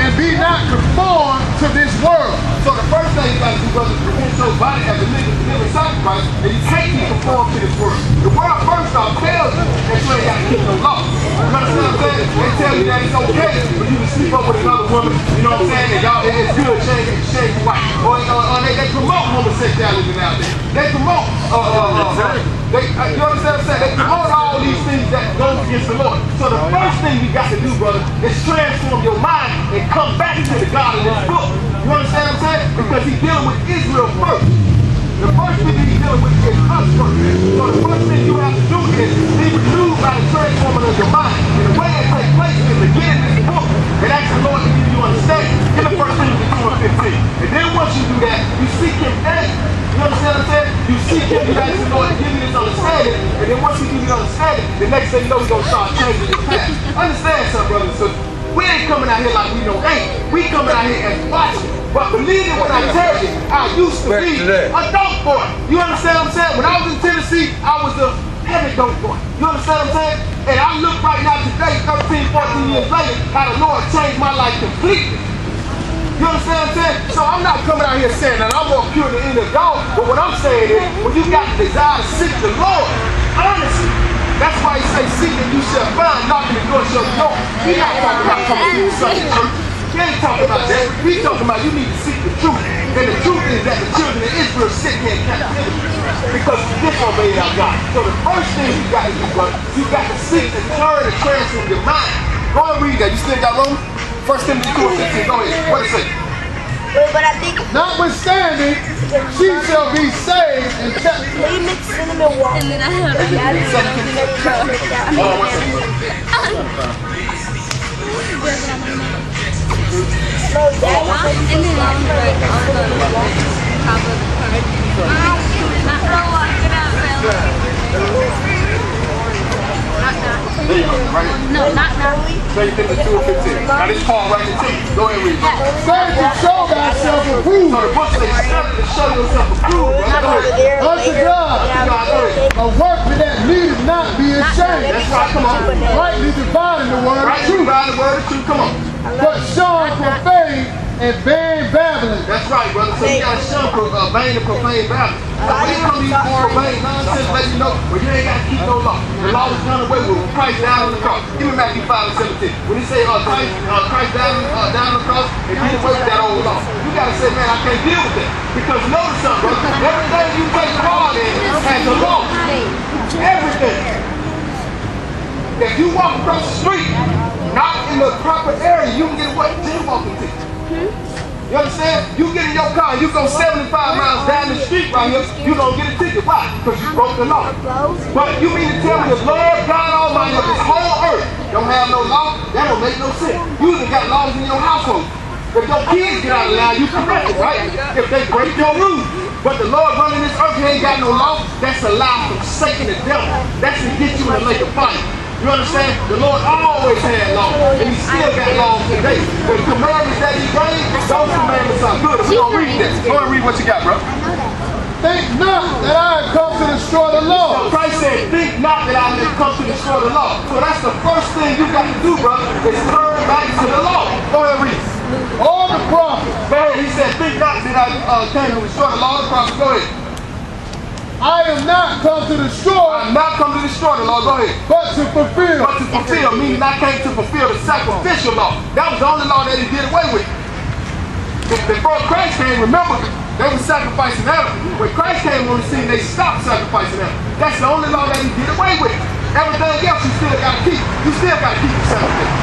And be not conformed to this world. So the first thing you got to do, brother, is present your body as a living sacrifice, and you can't be conformed to this world. The world first off tells you that you ain't got to keep no law. You understand what I'm saying? They tell you that it's okay for you to sleep up with another woman, you know what I'm saying? And y'all, it's good, shame your wife. Or they they promote homosexuality nowadays. They promote, you understand what I'm saying? They promote all these things that go against the Lord. So the first thing you got to do, brother, is transform your mind and come back to the God of this book. You understand what I'm saying? Because he's dealing with Israel first. The first thing he's dealing with is us first. So the first thing you have to do is be renewed by the transforming of your mind. And the way it takes place is to get in this book and ask the Lord to give you understanding. In the first Timothy 2:15. And then once you do that, you seek him daily. You understand what I'm saying? You seek him, you ask the Lord to give you this understanding. And then once he gives you the understanding, the next thing you know, he's going to start changing his path. Understand something, brothers and sisters? We ain't coming out here like we know ain't. We coming out here as watchers. But believe me when I tell you, I used to be a dope boy. You understand what I'm saying? When I was in Tennessee, I was a heavy dope boy. You understand what I'm saying? And I look right now today, 13, 14 years later, how the Lord changed my life completely. You understand what I'm saying? So I'm not coming out here saying that I'm more pure than any of y'all. But what I'm saying is, when you got the desire to seek the Lord, honestly, that's why he say, seek and you shall find, knocking the door shall be open. He's not talking about coming to Sunday church. He ain't talking about that. He's talking about you need to seek the truth. And the truth is that the children of Israel sit here in captivity because you disobeyed our God. So the first thing you got to do, brother, you got to seek and turn and transform your mind. Go and read that. You still got room? 1 Timothy 2:15. Go ahead. What it say? But I think notwithstanding, she shall be saved and kept. we mix cinnamon water. And then I have no, and then on the top of the card. No, not now. 2 Timothy 2:15. Now this Paul right here too. Go ahead and read it. Study to show thyself approved. So the book says study to show yourself approved. Unto God, a workman that needeth not be ashamed. That's right, come on. Rightly dividing the word of truth. Dividing the word of truth, come on. But showing profane and vain babbling. That's right, brother. So you gotta shun vain and profane babbling. When you come to these profane nonsense, let you know, well, you ain't got to keep no law. The law was done away with Christ down on the cross. Give me Matthew 5:17. When he say Christ down on the cross and did away with that old law, you got to say, man, I can't deal with that. Because notice something, brother. Everything you take part in has a law. Everything. If you walk across the street, not in the proper area, you can get what jaywalking ticket. You understand? You get in your car, you go 75 miles down the street right here, you don't get a ticket. Why? Because you broke the law. But you mean to tell me the Lord God Almighty of this whole earth don't have no law? That don't make no sense. You even got laws in your household. If your kids get out of line, you correct it, right? If they break your rules. But the Lord running this earth, he ain't got no law. That's a lie from Satan the devil. That's to get you in the lake of fire. You understand? The Lord always had law, and he still got laws today. The commandments that he gave, those commandments are good. We're going to read this. Go and read what you got, bro. Think not that I have come to destroy the law. So Christ said, think not that I have come to destroy the law. So that's the first thing you got to do, brother, is turn back to the law. Go ahead and read. All the prophets. Go ahead. He said, think not that I came to destroy the law. All the prophets. Go ahead. I am not come to destroy. I'm not come to destroy the law. Go ahead. But to fulfill. But to fulfill, meaning I came to fulfill the sacrificial law. That was the only law that he did away with. Before Christ came, remember, they were sacrificing animals. When Christ came on the scene, they stopped sacrificing animals. That's the only law that he did away with. Everything else you still got to keep. You still got to keep the sacrifice.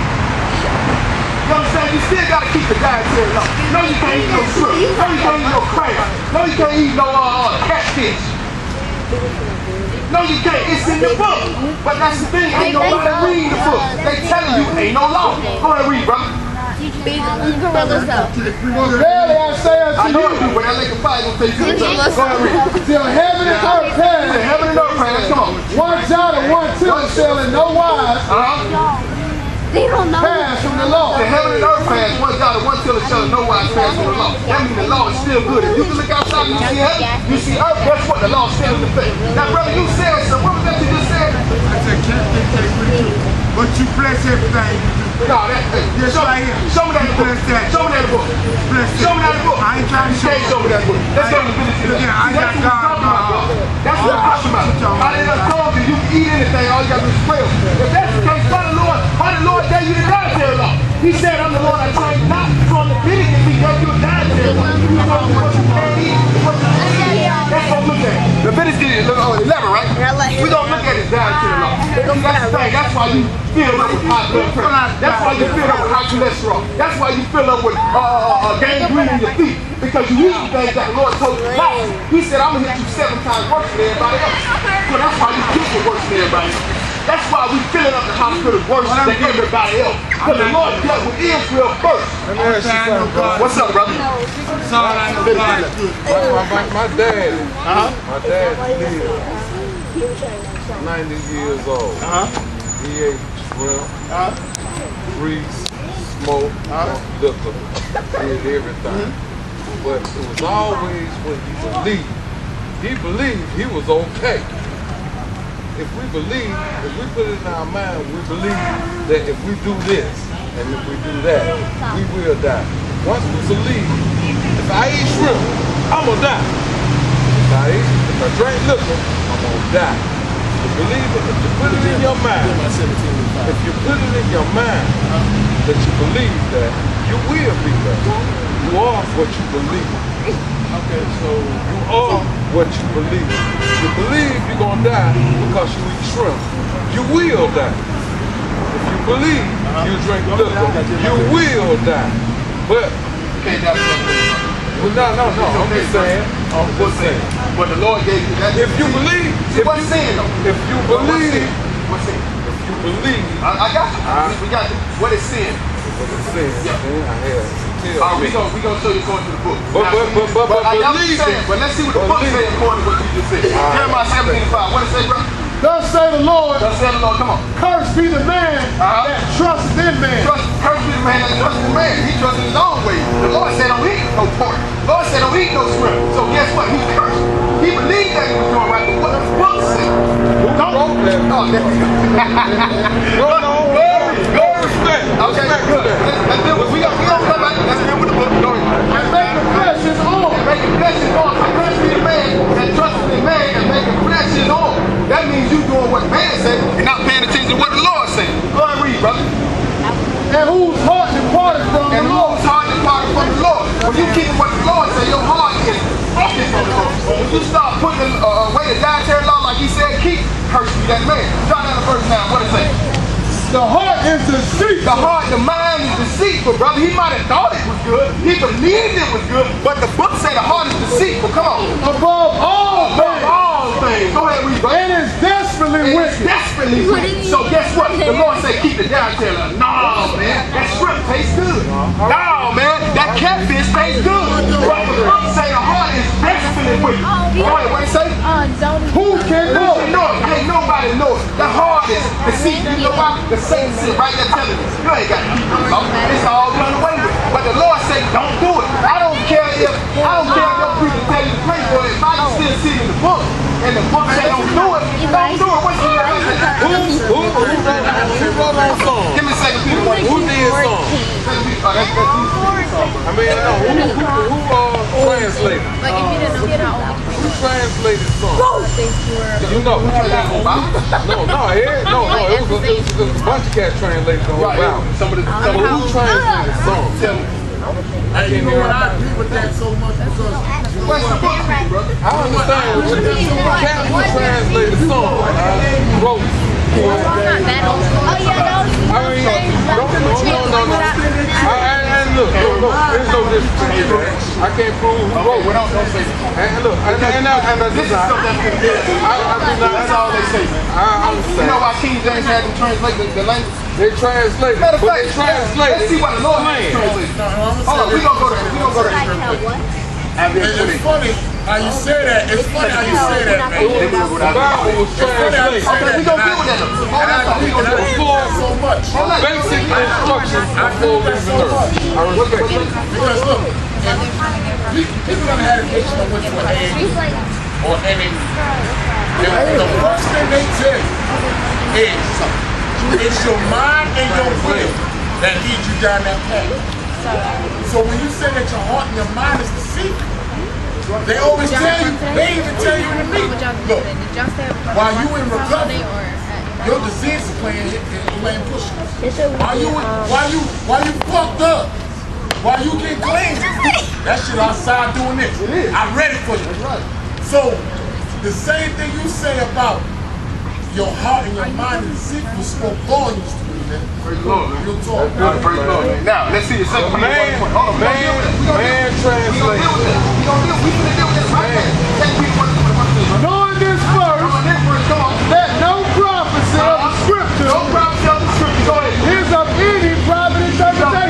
You understand? You still got to keep the dietary law. No, you can't eat no shrimp. No, you can't eat no crab. No, you can't eat no catfish. No, you can't. It's in the book. But that's the thing. Ain't nobody reading the book. They telling you ain't no law. Go ahead and read, brother. Verily I say unto you, but that lake of fire gonna take you. Go ahead and read. Till heaven and earth pass. Till heaven and earth pass. Come on. One jot and one tittle shall in no wise pass from the law. The heaven and earth pass. One jot and one tittle shall in no wise pass from the law. That means the law is still good. If you can look outside and you see heaven, you see earth, guess what? The law is still in effect. Now, brother, you said something. What was that you just said? I said, can't take with you, but you bless everything you do. No, that, show me that in the book. Show me that in the book. Show me that in the book. I ain't trying to show me that book. Let's go to Leviticus. Yeah, I got God. That's what I'm talking about. I didn't told you, you can eat anything, all you got to do is 12. If that's the case, Father Lord, why Why the Lord gave you the dietary law? He said, I'm the Lord I train not from the Leviticus. He gave you a dietary law. You know what you can't eat, what you can't eat. That's what we look at. Leviticus 11, right? We're going to look at his dietary law. That's why you fill up with high blood pressure. That's why you fill up with high cholesterol. That's why you fill up with gangrene in your feet. Because you eat things that the Lord told you not. He said, I'm going to hit you 7 times worse than everybody else. So that's why you kids are worse than everybody else. That's why we filling up the hospital worse than everybody else. Because the Lord dealt with Israel first. What's up, brother? My dad lived 90 years old. He ate shrimp, grease, smoke, liquor, did everything. But it was always when he believed he was okay. If we put it in our mind, we believe that if we do this and if we do that, we will die. Once we believe, if I eat shrimp, I'm gonna die. If I drink liquor, I'm gonna die. Believe it. If you put it in your mind, that you believe that, you will be there. You are what you believe. Okay, so you are what you believe. You believe you're gonna die because you eat shrimp. You will die. If you believe you drink liquor, you will die. But no. I'm just saying. But the Lord gave you that. If you believe, if you believe, I got you. We got you. What is sin? What is sin? Yeah. We gonna show you according to the book. But I got what you're saying. But let's see what the book says according to what you just said. Jeremiah 17:5. What does it say, bro? Thus say the Lord. Come on. Cursed be the man that trusteth in man. Cursed be the man that trusted in man. He trusted his own way. The Lord said don't eat no pork. The Lord said don't eat no shrimp. So guess what? He's cursed. He believed that he was doing right, but what does the book say? Go respect. Okay, good. Let's deal with. We don't come back. Let's deal with the book. Go ahead. And make the flesh his own. Making flesh his own. So cursed be the man that trusted in man and making flesh his own. That means you doing what man said and not paying attention to what the Lord said. Go ahead and read, brother. And whose heart departed from the Lord. Whose heart departed from the Lord. When you keep what the Lord said, your heart is focused from the Lord. When you start putting away the dietary law like he said, keep, cursed be that man. Jot down the verse now. What it say? The heart is deceitful. The heart, the mind is deceitful, brother. He might have thought it was good. He believed it was good, but the book say the heart is deceitful. Come on. Above all things. Go ahead, read, brother. And is desperately wicked. So guess what? The Lord said keep the dietary law. No, man. That shrimp tastes good. No, man. That catfish tastes good. But the book say the heart is desperately wicked. Go ahead, what it say? Who can know it? Ain't nobody know it. The heart is deceitful. You know why? The Satan sit right there telling you, you ain't got to keep the law. It's all done away with. But the Lord said, don't do it. I don't care if your preacher tell you to pray for it. If I can still see it in the book, and the book say don't do it, don't do it. What you got? Who wrote that song? Give me a second. Who did song? I mean, no, who translated? Like if you didn't get out. Who translated song? You know. It was a bunch of cats translated the whole Bible. Who translated the song? Tell me. You know what? I agree with that so much because what's the book, brother? I understand what you're saying. Cat who translated the song wrote it. Oh yeah, No. And look, there's no disrespect. I can't prove who wrote it. And look, that's all they say. I understand. You know why King James had to translate the language? They translate. Matter of fact, let's see what the Lord has translated. Hold on, we gonna go there. and it's funny how you say that. It's funny how you say that, man. The Bible was translated. Okay, we gonna deal with that. We gonna do it so much. Basic instructions before leaving earth. I respect it. Because look, people don't have education on which one A or any. The first thing they tell you is it's your mind and your will that lead you down that path. So when you say that your heart and your mind is deceitful, they always tell you, they even tell you in the meeting, look, while you in recovery, Your disease is playing pushing. Why you fucked up? Why you get clean? That shit outside doing this. I'm ready for you. So the same thing you say about your heart and your mind is sick will spoke volumes to me, man. Praise the Lord. You'll talk. Praise the Lord. Now, let's see the second one. Hold on, Man translation. Knowing this verse, that no prophecy of the scripture is of any private interpretation.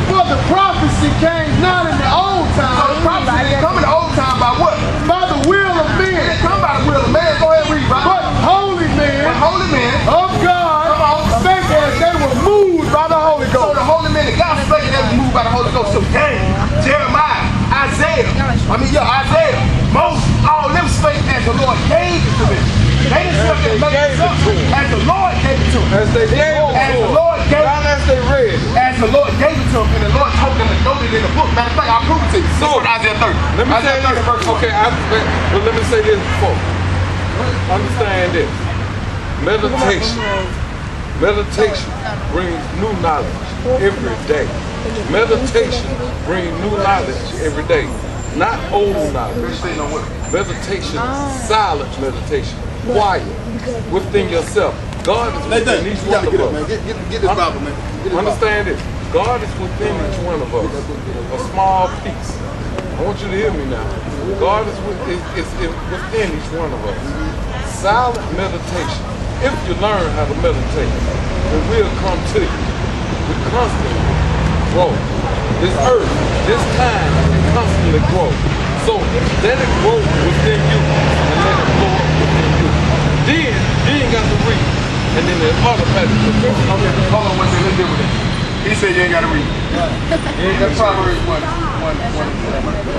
For the prophecy came not in the old time. So the prophecy didn't come in the old time by what? By the will of men. It didn't come by the will of man. Go ahead and read, right? But holy men of God spake as they were moved by the Holy So Ghost. the holy men of God spake and they were moved by the Holy Ghost. So Daniel, Jeremiah, Isaiah, Moses, all them spake as the Lord gave it to them. They didn't sit up there and make it up as the Lord gave it to them. As they gave it As to the them. Lord gave Not as they read it. As the Lord gave it to them, and the Lord told them to note it in the book. Matter of fact, I'll prove it to you. So, Isaiah 30. Let me say Isaiah 30 this. verse 1. Okay, but let me say this before. Understand this. Meditation brings new knowledge every day. Meditation brings new knowledge every day. Not old knowledge. Meditation, silent meditation, quiet, within yourself. God is within each one of us. Get this Bible, man. Understand this. God is within each one of us. A small piece. I want you to hear me now. God is within each one of us. Silent meditation. If you learn how to meditate, it will come to you. We constantly grow. This earth, this time, constantly grow. So let it grow within you and let it blow up within you. Then you ain't got to read. And then the automatic. Okay, hold on one second. Let's deal with this. He said you ain't got to read. That's Proverbs 1.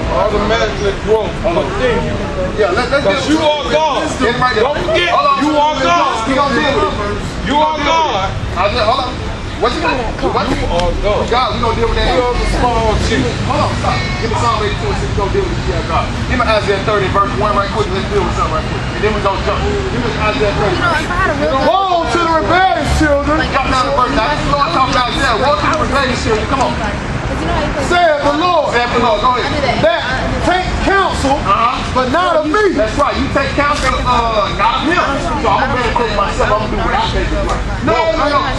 Automatically grow within you. Yeah, let's Because you are God. Don't forget, you are God. You are God. Hold on. What you doing? You are God. God, we gonna deal with that. You are the small chief. Hold on, stop. Give me Psalm 82 and 6. Go deal with this. God. Give me Isaiah 30 verse 1 right quick. Let's deal with something right quick. And then we gonna jump. Give me Isaiah 30. Woe to the rebellious children, Jump down to verse 9. This is the Lord talking about Isaiah. Woe to the rebellious children. Come on. saith the Lord, Saith the Lord. Go ahead. that take counsel, but not of me. That's right. You take counsel, not of him. So I'm gonna meditate myself. I'm gonna do what I think is right. No.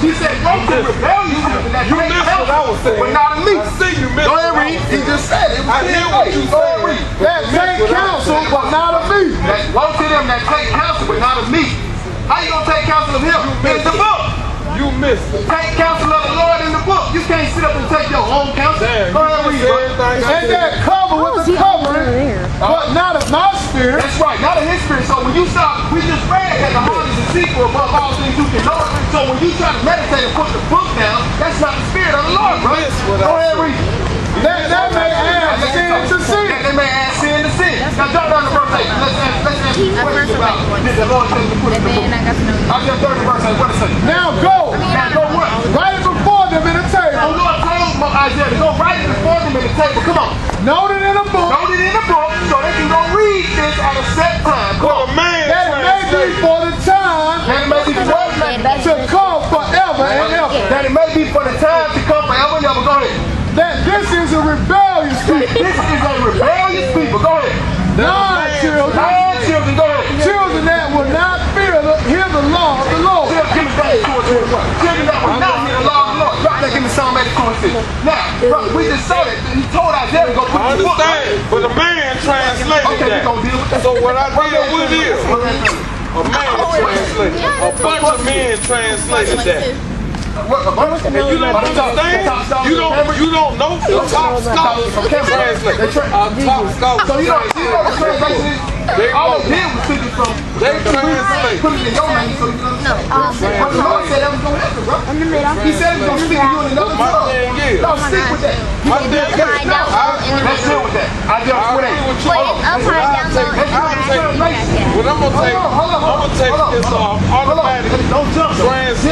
He said, go to rebellious children that take counsel, but not of me. I see you missed Go ahead, read. He just said it. I hear what you said. That take counsel, but not of me. Woe to them that take counsel, but not of me. How you gonna take counsel of him? In the book. You missed it. Take counsel of the Lord in the book. You can't sit up and take your own counsel. Damn, Go ahead, read. and that cover with the covering, but not of my spirit. That's right, not of his spirit. So when you stop, we just read that the heart is a secret above all things you can know. So when you try to meditate and put the book down, that's not the spirit of the Lord, bro. Go ahead, read. That may add sin to sin. They may add sin to sin. Now jump down to verse 8. Let's ask questions about did the Lord tell you to put it in the book? I'll just 30 verse 8. What it say? Now go. Now go what? Right before them in the The table. Lord told Isaiah to go right before them in the table. Come on. Note it in a book. Note it in the book so they can go read this at a set time. Come on. That it may be for the time That it may be for to come forever and ever. That it may be for the time to come forever and ever. Go ahead. That this is a rebellious people. This is a rebellious people. Go ahead. Non-children. Non-children. Go ahead. Children that will not hear the law of the Lord. Give me that 2 and 21. Children that will not hear the law of the Lord. Drop that. Give me Psalm 82 and 6. Now, brother, we just saw that. He told Isaiah to go put I the book. understand, but a man translated Okay, we that. gonna deal with that. So what I did with is, a man translated. A bunch of men translated that. What, a bunch? And you don't understand? You don't know the top scholars translate. Top scholars So you know the translation is, all they did was speak it from, they translate. put it in your name so you can understand. But the Lord said that was going to happen, bro. He said he was going to speak to you in another tongue. No, stick with that. My thing is, Let's deal with that. Isaiah 28. What I'm gonna take is automatic translation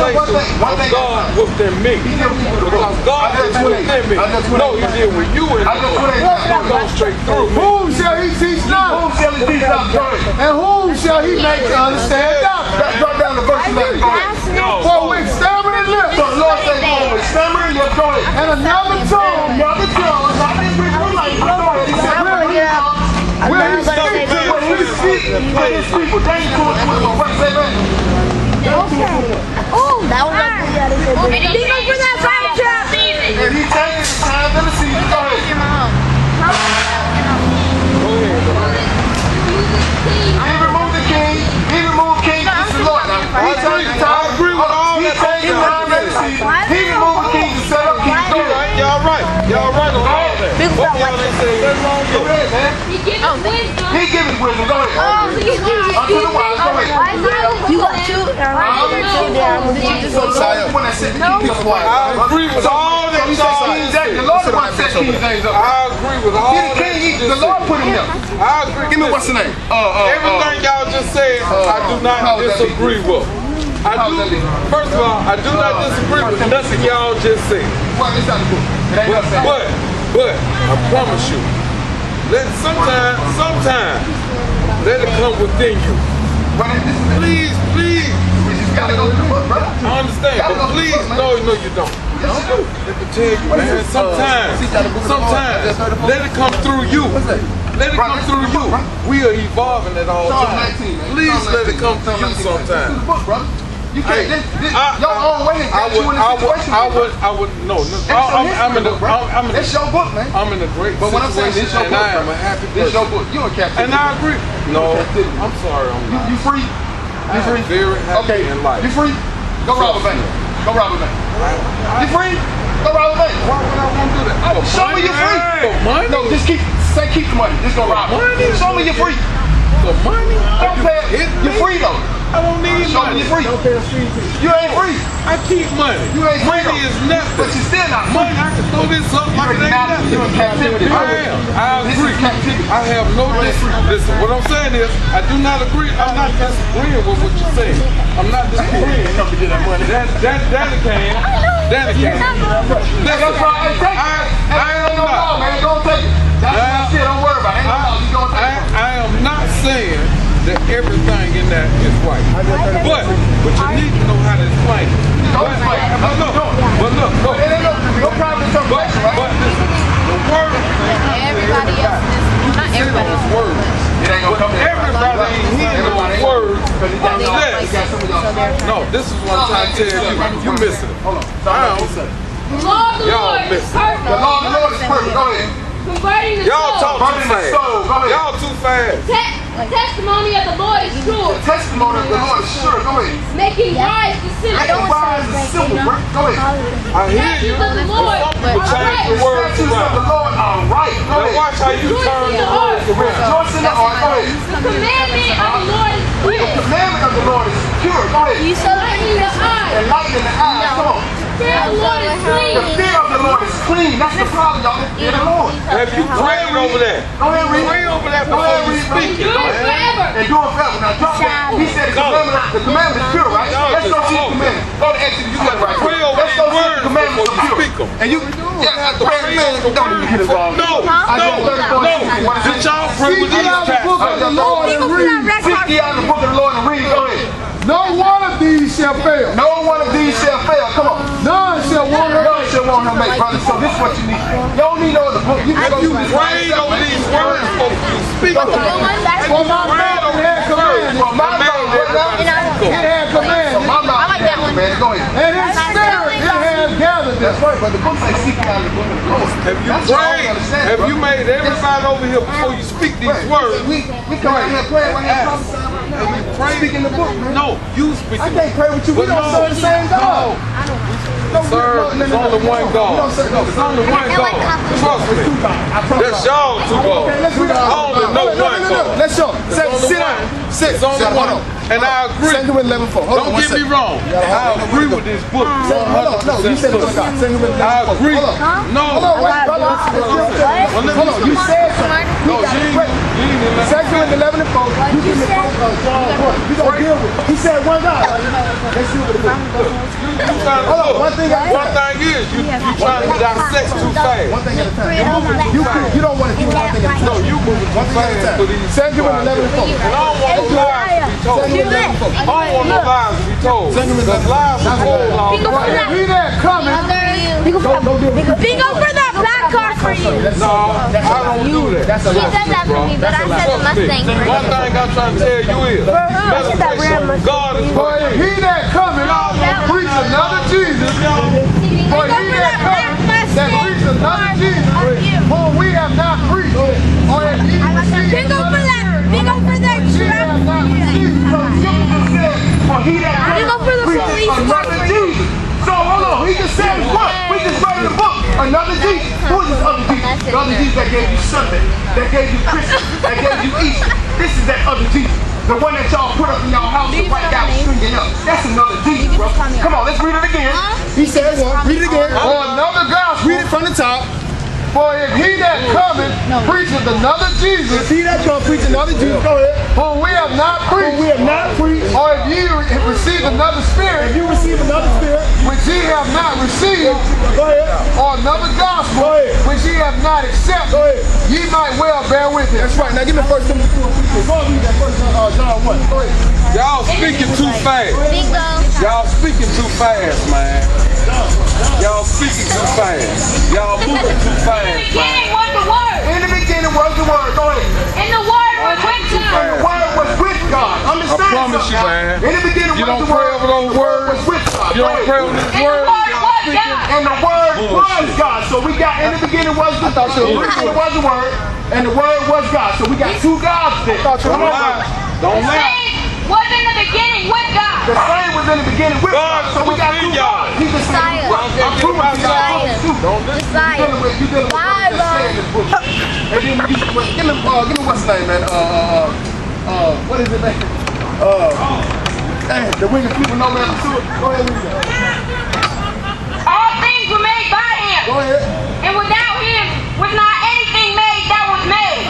of God within me. Because God is within me. No, he did with you and go straight through me. Whom shall he teach now? Whom shall he teach now? And whom shall he make to understand doctrine? Drop down the verse 11. Go ahead. For with stammering lips, So the Lord says, "For with stammering lips, go ahead." and another tongue, Not the tongue, not the people like you. Go ahead. He said, will he speak to when he speaks to his people, they ain't doing it with him. What say, man? Oh, that was Demon for that fire trap. And he takes his time to the season. Go ahead. He removed the king. He removed king. This is the Lord. Now, he takes his time. I agree with all He that. takes his time to the season. He removed the king to set up king. Go ahead. Y'all right. Y'all right on all that. Both y'all ain't saying nothing wrong Go with it. ahead, man. He gives wisdom. He gives his wisdom. Go ahead. Unto the wise. Go ahead. You got two. So the Lord is the one that set the king's quiet. I agree with all that He said y'all King James. The Lord is the one that set King James up. I agree with all He the that king. you The just Lord said. put him there. I agree. Give me what's the name? Everything y'all just said, I do not how would that be? disagree with. How would that be? First of all, I do not disagree with nothing y'all just said. Well, it's not the book. It ain't nothing. But I promise you, sometimes let it come within you. But this is Please, we just gotta go through the book, brother. I understand, but please, no, you don't. Yes, you do. Let me tell you, man, sometimes, let it come through you. Let it come through you. We are evolving at all times. Please let it come through you sometimes. You can't. Your own way has got you in a situation. It's your book, man. I'm in a great But what I'm saying, situation, this your and book. I am a happy This your person. book. You in captivity. And I agree. No, I'm sorry, I'm not. You free? You free? I'm very happy in life. You free? Go rob a bank. Go rob a bank. You free? Go rob a bank. Why would I want to do that? For Show me money? you're free. For money? No, just keep the money. Just go rob it. money? Show me you're free. For money? Don't pay. You're free though. I don't need Show me money. you're free. You ain't free. I keep money. You ain't free Money though. is nothing. But you're still not free. Money, I can throw this up like it ain't nothing. You're in captivity. I am. I This agree. is captivity. I have no listen, what I'm saying is, I do not agree. I'm not disagreeing with what you're saying. I'm not disagreeing. Come to get that money. Danny can. Danny can. That's why I take it. I am Ain't no law, not. man. Don't take it. That's shit. Don't worry about it. Ain't no law. You gonna take it. I am not saying that everything in that is right. But you need to know how to explain it. Don't explain it. But look. It ain't no problem interpretation, right? But listen, the word Everybody else. Not everybody else. words. It ain't gonna come there. Everybody ain't hearing those words. Yes. No, this is what I'm trying to tell you. You missing it. Hold on. I don't. The law of the Y'all Lord is miss it. perfect. The law of the Lord is perfect. Go ahead. Converting the Y'all soul. talk too Burning the fast. soul. Go ahead. Y'all too fast. The testimony of the Lord is true. The testimony of the Lord is sure. Go ahead. Making wise the Make sinner. the wise and simple. Go ahead. I hear you. Statutes of the Lord Some people are change the right. words Statutes of the around. Lord are right. Go Now ahead. watch how you turn the words around. Rejoice in the heart. Go ahead. The commandment of the Lord is The clear. commandment of the Lord is pure. Go ahead. Enlightening the eyes. Enlighten the eyes. Come on. The fear of the Lord is clean. The fear of the Lord is clean. That's the problem, y'all. Fear the Lord. Have you prayed over that? Go ahead, read. Pray over that Go before ahead, you read. speak it. Endure forever. And do it forever. Now, drop that. He said the commandment is pure, right? Let's go see the commandment. Go to Exodus. You got it right. Pray over Let's go these see the words commandments before are you pure. speak them. And you, have to pray over the don't even get involved. No. Did y'all pray with these cats? the Lord and read. Seek ye out the book of the Lord and read. Go ahead. No one of these shall fail. No one of these shall fail. Come on. None shall want her. None shall want her mate, brother. So this is what you need. You don't need no other book. You can go You to this. prayed over these words before you speak them. For my mouth it had command. Well, my mouth, what now? It had command. My mouth, I like that one. man. Go ahead. And his spirit it has gathered them. That's right, but the book says seek ye out the book of the Lord. Have you That's all I prayed? understand, Have brother. you made everybody over here before you speak these words? We come out here praying right here. Have you prayed? Speaking the book, man. No, you speaking. I can't pray with you. We But don't no. serve the same God. Sir, there's only one God. There's only one God. Trust me. That's y'all two gods. I only know one God. Let's show. Sit down. Sit. There's only one. And I agree. Second with 11:4. Don't get me wrong. I agree with this book. No, you said the book of God. Second with 11:4. I agree. No. Hold on, wait, brother. Hold on, you said something. No, you ain't 2 11 and 4. You give me John 1. You gonna deal with it. He said one God. Let's deal with it. Hold on, one thing at a time. One thing is, you trying to dissect too fast. One thing at a time. You don't want to do one thing at a time. No, you moving too fast for these. 2 11 and 4. And I don't want no lies to be told. I don't want no lies to be told. Because lies are told all the time. He that coming. Big up for that black car for you. No, I don't do that. He does that for me, but I said the Mustang for One you. thing I'm trying to tell you is, meditation, God is For he that coming, preach another Jesus. For he that coming, that preach another Jesus, whom we have not preached. Or if ye receive Big up for that. Big up for that ye have not received. So Jesus said, for he that Big up for the coming, police preach another Jesus. So hold on, he just said what? We just read in the book. Another Jesus. Who is this other Jesus? The other Jesus that gave you Sunday, that gave you Christmas, that gave you Easter. This is that other Jesus. The one that y'all put up in y'all house and right now stringing up. That's another Jesus, bro. Come on, let's read it again. He said what? Read it again. Or another gospel. Read it from the top. For if he that cometh preacheth another Jesus, if he that cometh preach another Jesus, go ahead. Whom we have not preached, or if ye receive another spirit, if you receive another spirit, which ye have not received, go ahead. Or another gospel, which ye have not accepted, ye might well bear with it. That's right. Now give me 1 Timothy 2. Go and read that first John 1. Go ahead. Y'all speaking too fast. Bingo. Y'all speaking too fast, man. Y'all speaking too fast. Y'all moving too fast, In the beginning man. was the Word. In the beginning was the Word. Go ahead. And the Word was with God. And the Word was with God. Understand I promise you, something, man. In the beginning You was don't the pray Word. over those The Word words. was with God. You don't pray over these And the words. Word Y'all was speaking. God. And the Word was Bullshit. God. So we got in the beginning was the was the Word, and the Word was God. So we got two gods there. Don't lie. Don't The lie. same was in the beginning with God. The same was in the beginning with God. So we got two gods. He just said, I'm proving to y'all too. Josiah. You dealing with what it said in this book. And then give me what's his name, man? What is it, man? The wicked people know man to it. Go ahead, read that. All things were made by Him. Go ahead. And without Him was not anything made that was made.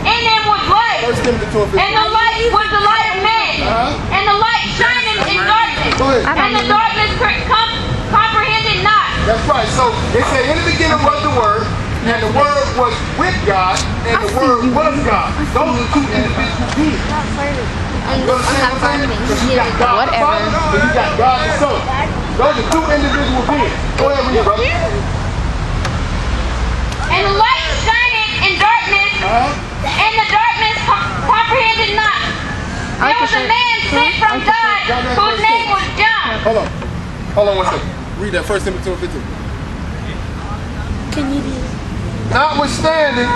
In Him was light. 1 Timothy 2:15. And the light was the light of man. And the light shining in darkness. Go ahead. And the darkness comprehended not. That's right. So it said in the beginning was the Word, and the Word was with God, and the Word was God. Those are two individual beings. You understand what I'm saying? Because you got God the Father, and you got God the Son. Those are two individual beings. Go ahead, read it, brother. And the light shined in darkness, and the darkness comprehended not. There was a man sent from God, whose name was John. Hold on 1 second. Read that 1 Timothy 2:15. Notwithstanding,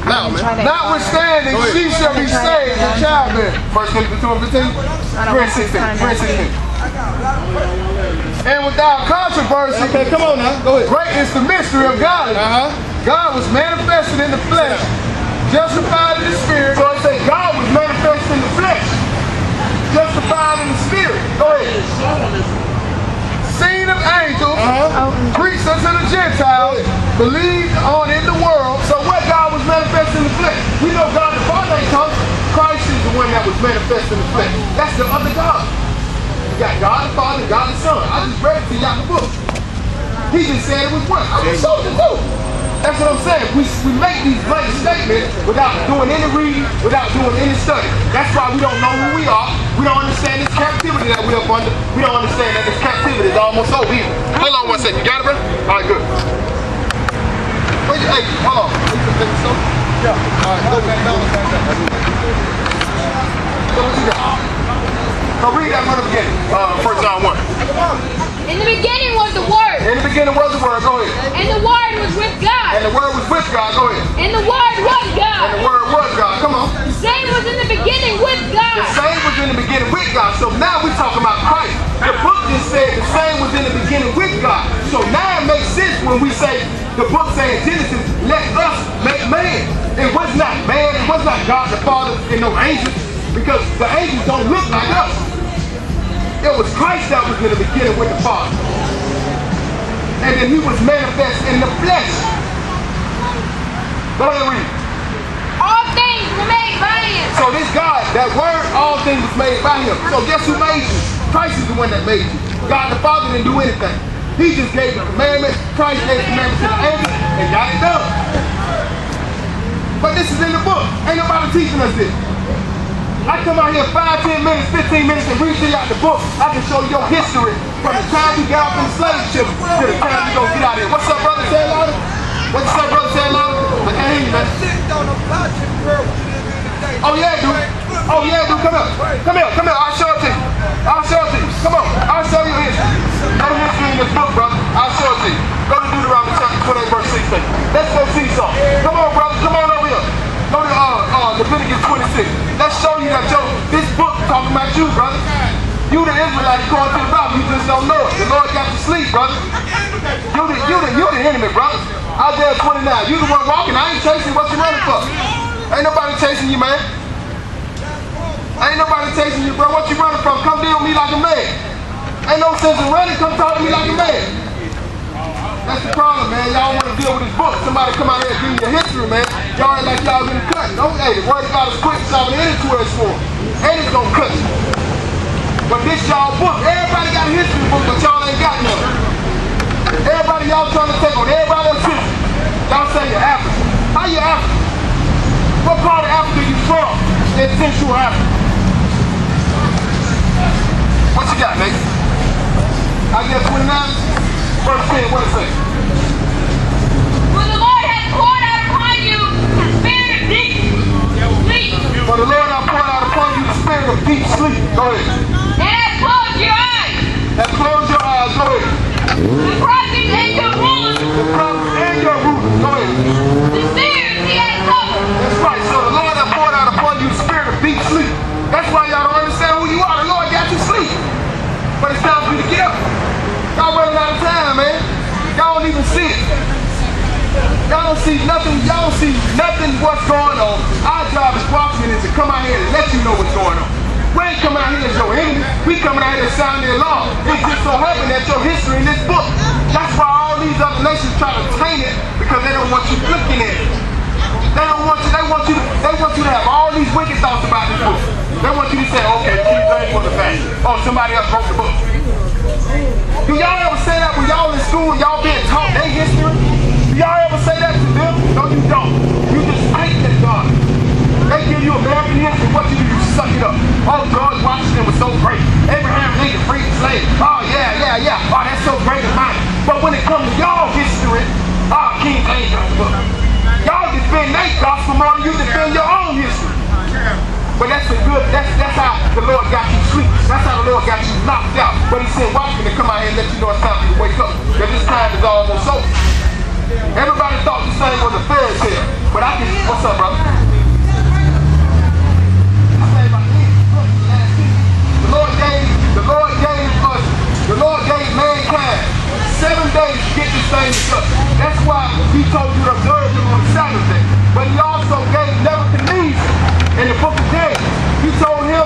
notwithstanding, she shall be saved in childbearing. 1 Timothy 2:15. 3:16. And without controversy, okay, come on now, go ahead. Great is the mystery of God. God was manifested in the flesh, justified in the spirit. So I say God was manifested in the flesh, justified in the spirit. Go ahead. Seen of angels, preached unto the Gentiles, believed on in the world. So what God was manifested in the flesh? We know God the Father ain't come. Christ is the one that was manifested in the flesh. That's the other God. You got God the Father, God the Son. I just read it to you out the book. He just said it was one. I just showed it too. That's what I'm saying. We make these blank statements without doing any reading, without doing any study. That's why we don't know who we are. We don't understand this captivity that we're up under. We don't understand that this captivity is almost over either. Hold on 1 second. You got it, bro? All right, good. Hey, hold on. Yeah. All right, go back down. So what you got? So read that from the beginning. 1 John 1. In the beginning was the Word. In the beginning was the Word. Go ahead. And the Word was with God. And the Word was with God. Go ahead. And the Word was God. And the Word was God. Come on. The same was in the beginning with God. The same was in the beginning with God. So now we're talking about Christ. The book just said the same was in the beginning with God. So now it makes sense when we say the book saying Genesis, let us make man. It was not man. It was not God the Father and no angels, because the angels don't look like us. It was Christ that was in the beginning with the Father. And then he was manifest in the flesh. Go ahead and read. All things were made by him. So this God, that word, all things was made by him. So guess who made you? Christ is the one that made you. God the Father didn't do anything. He just gave the commandments. Christ gave the commandments to the angels and got it done. But this is in the book. Ain't nobody teaching us this. I come out here 5, 10 minutes, 15 minutes and read to you out the book. I can show you your history from the time we got off in the slave ship to the time we gonna get out of here. What's up, brother? Say it louder. What's up, brother? Say it louder. I can't hear you, man. Oh yeah, dude. Oh yeah, dude. Come here. Come here. Come here. I'll show it to you. I'll show it to you. Come on. I'll show you history. No history in this book, brother. I'll show it to you. Go to Deuteronomy chapter 28, verse 16. Let's go see something. Come on, brother. Come on over here. Go to Leviticus 26. Let's show you that this book talking about you, brother. You the Israelite according to the Bible. You just don't know it. The Lord got you sleep, brother. You the enemy, brother. Isaiah 29. You the one walking. I ain't chasing. What you running for? Ain't nobody chasing you, man. Ain't nobody chasing you, bro. What you running from? Come deal with me like a man. Ain't no sense in running. Come talk to me like a man. That's the problem, man. Y'all want to deal with this book. Somebody come out here and give you your history, man. Y'all ain't like y'all getting cut. Don't, hey, the word of God is quick, solving any two-edged sword. And it's gonna cut you. But this y'all book, everybody got a history book, but y'all ain't got none. Everybody y'all trying to take on everybody else's history. Y'all say you're African. How you African? What part of Africa you from? In Central Africa. What you got, nigga? Isaiah 29. Verse 10, what it say? For the Lord has poured out upon you the spirit of deep sleep. For the Lord has poured out upon you the spirit of deep sleep. Go ahead. And has closed your eyes. Has closed your eyes. Go ahead. The prophets and your rulers. The prophets and your rulers. Go ahead. The seers he has covered. That's right. So the Lord has poured out upon you the spirit of deep sleep. That's why y'all don't understand who you are. The Lord got you sleep. But it's time for you to get up. Y'all running out of time, man. Y'all don't even see it. Y'all don't see nothing. Y'all don't see nothing what's going on. Our job as watchmen is to come out here and let you know what's going on. We ain't coming out here as your enemy. We coming out here to sound the alarm. It just so happened that your history in this book. That's why all these other nations try to taint it, because they don't want you looking at it. They don't want you. They want you to have all these wicked thoughts about this book. They want you to say, okay, King James was a fact. Oh, somebody else wrote the book. Do y'all ever say that when y'all in school and y'all being taught their history? Do y'all ever say that to them? No, you don't. You just hate that God. They give you American history. What you do? You suck it up. Oh, George Washington was so great. Abraham Lincoln freed the slave. Oh, yeah. Oh, that's so great of mine. But when it comes to y'all history, King James got the book. Y'all defend their gospel more than you defend your own history. But that's how the Lord got you sleep. That's how the Lord got you knocked out. But he said, watchmen to come out here and let you know it's time for you to wake up. Because this time is almost over. Everybody thought this thing was a fairy tale. But I can, what's up, brother? The Lord gave mankind 7 days to get this thing together. That's why he told you to observe him on the Sabbath day. But he also gave Nebuchadnezzar in the book of Daniel. He told him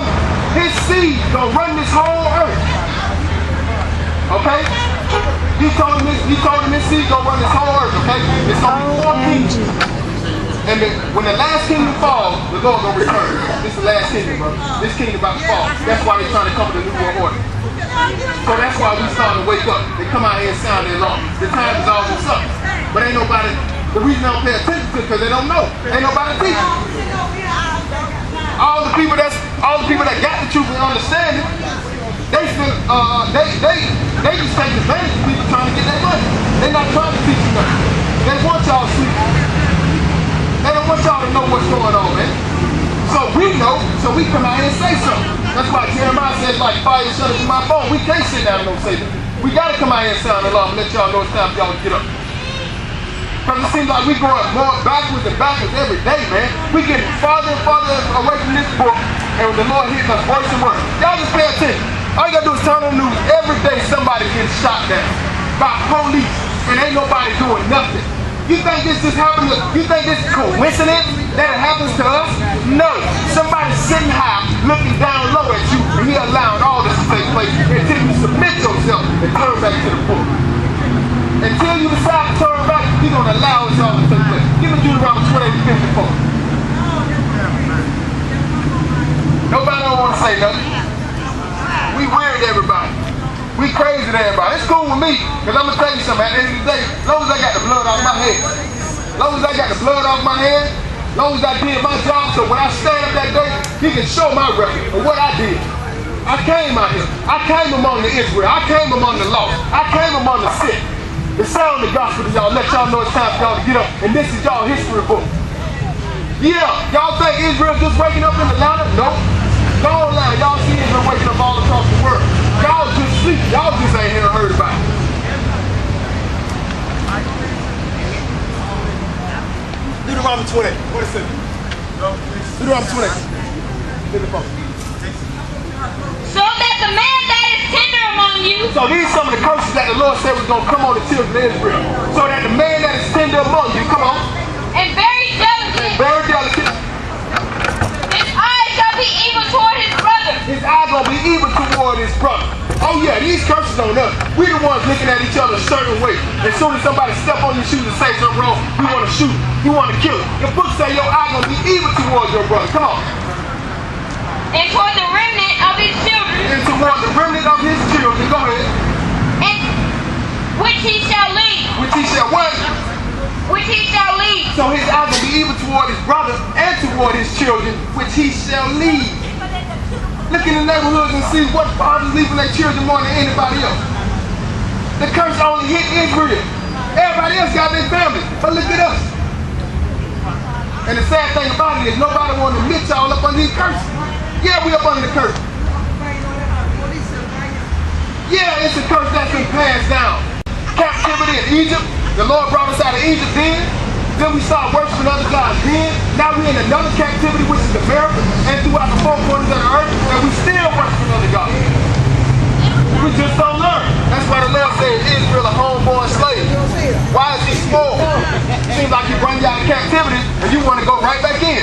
his seed gonna run this whole earth. Okay? He told him his seed gonna run this whole earth, okay? It's gonna be 4 kingdoms. And when the last kingdom falls, the Lord gonna return. This is the last kingdom, bro. This kingdom about to fall. That's why they're trying to come to the New World Order. So that's why we starting to wake up. They come out here and sound their alarm. The time is almost up. But ain't nobody, the reason they don't pay attention to it because they don't know. Ain't nobody teaching. All the people that got the truth and understand it, they just take advantage of people trying to get their money. They're not trying to teach you nothing. They want y'all to sleep. They don't want y'all to know what's going on, man. So we know, so we come out here and say something. That's why Jeremiah says, like fire shut up in my phone. We can't sit down and don't say that. We gotta come out here and sound the alarm and let y'all know it's time for y'all to get up. Because it seems like we going more backwards and backwards every day, man. We getting farther and farther away from this book, and the Lord hitting us worse and worse. Y'all just pay attention. All you gotta do is turn on the news. Every day somebody gets shot down by police, and ain't nobody doing nothing. You think this just happened to, you think this is coincidence that it happens to us? No. Somebody's sitting high, looking down low at you, and he allowing all this to take place until you submit yourself and turn back to the book. Until you decide to turn back, he's going to allow it all to take place. Give me Deuteronomy what they defending for. Nobody don't want to say nothing. We weird to everybody. We crazy to everybody. It's cool with me, because I'm going to tell you something. At the end of the day, as long as I got the blood off my head, as long as I got the blood off my head, as long as I did my job, so when I stand up that day, he can show my record of what I did. I came out here. I came among the Israel. I came among the lost. I came among the sick. The sound of the gospel to y'all. Let y'all know it's time for y'all to get up. And this is y'all history book. Yeah, y'all think Israel just waking up in Atlanta? Nope. Go online. Y'all see Israel waking up all across the world. Y'all just sleep. Y'all just ain't here heard about it. Deuteronomy 28. What is it? Deuteronomy 28. Hit the phone. So that the man that is tender among you. So these are some of the curses that the Lord said was going to come on the children of Israel. So that the man that is tender among you, come on. And very delicate. Very delicate. His eyes shall be evil toward his brother. His eyes going to be evil toward his brother. Oh yeah, these curses on us. We the ones looking at each other a certain way. As soon as somebody step on your shoes and say something wrong, you want to shoot. You want to kill it. The book say your eye going to be evil towards your brother. Come on. And toward the remnant of his children. And toward the remnant of his children. Go ahead. And which he shall lead. Which he shall what? Which he shall lead. So his eye will be evil toward his brother and toward his children, which he shall lead. Look in the neighborhoods and see what fathers leaving their children more than anybody else. The curse only hit Israel. Everybody else got their family, but look at us. And the sad thing about it is nobody want to admit y'all up under these curses. Yeah, we up under the curse. Yeah, it's a curse that's been passed down. Captivity in Egypt. The Lord brought us out of Egypt then. Then we started worshiping other gods then. Now we're in another captivity, which is America, and throughout the four corners of the earth, and we still worshiping other gods. We just don't learn. That's why the Lord said Israel a homeborn slave. Why is he small? Seems like he bring you out of captivity, and you want to go right back in.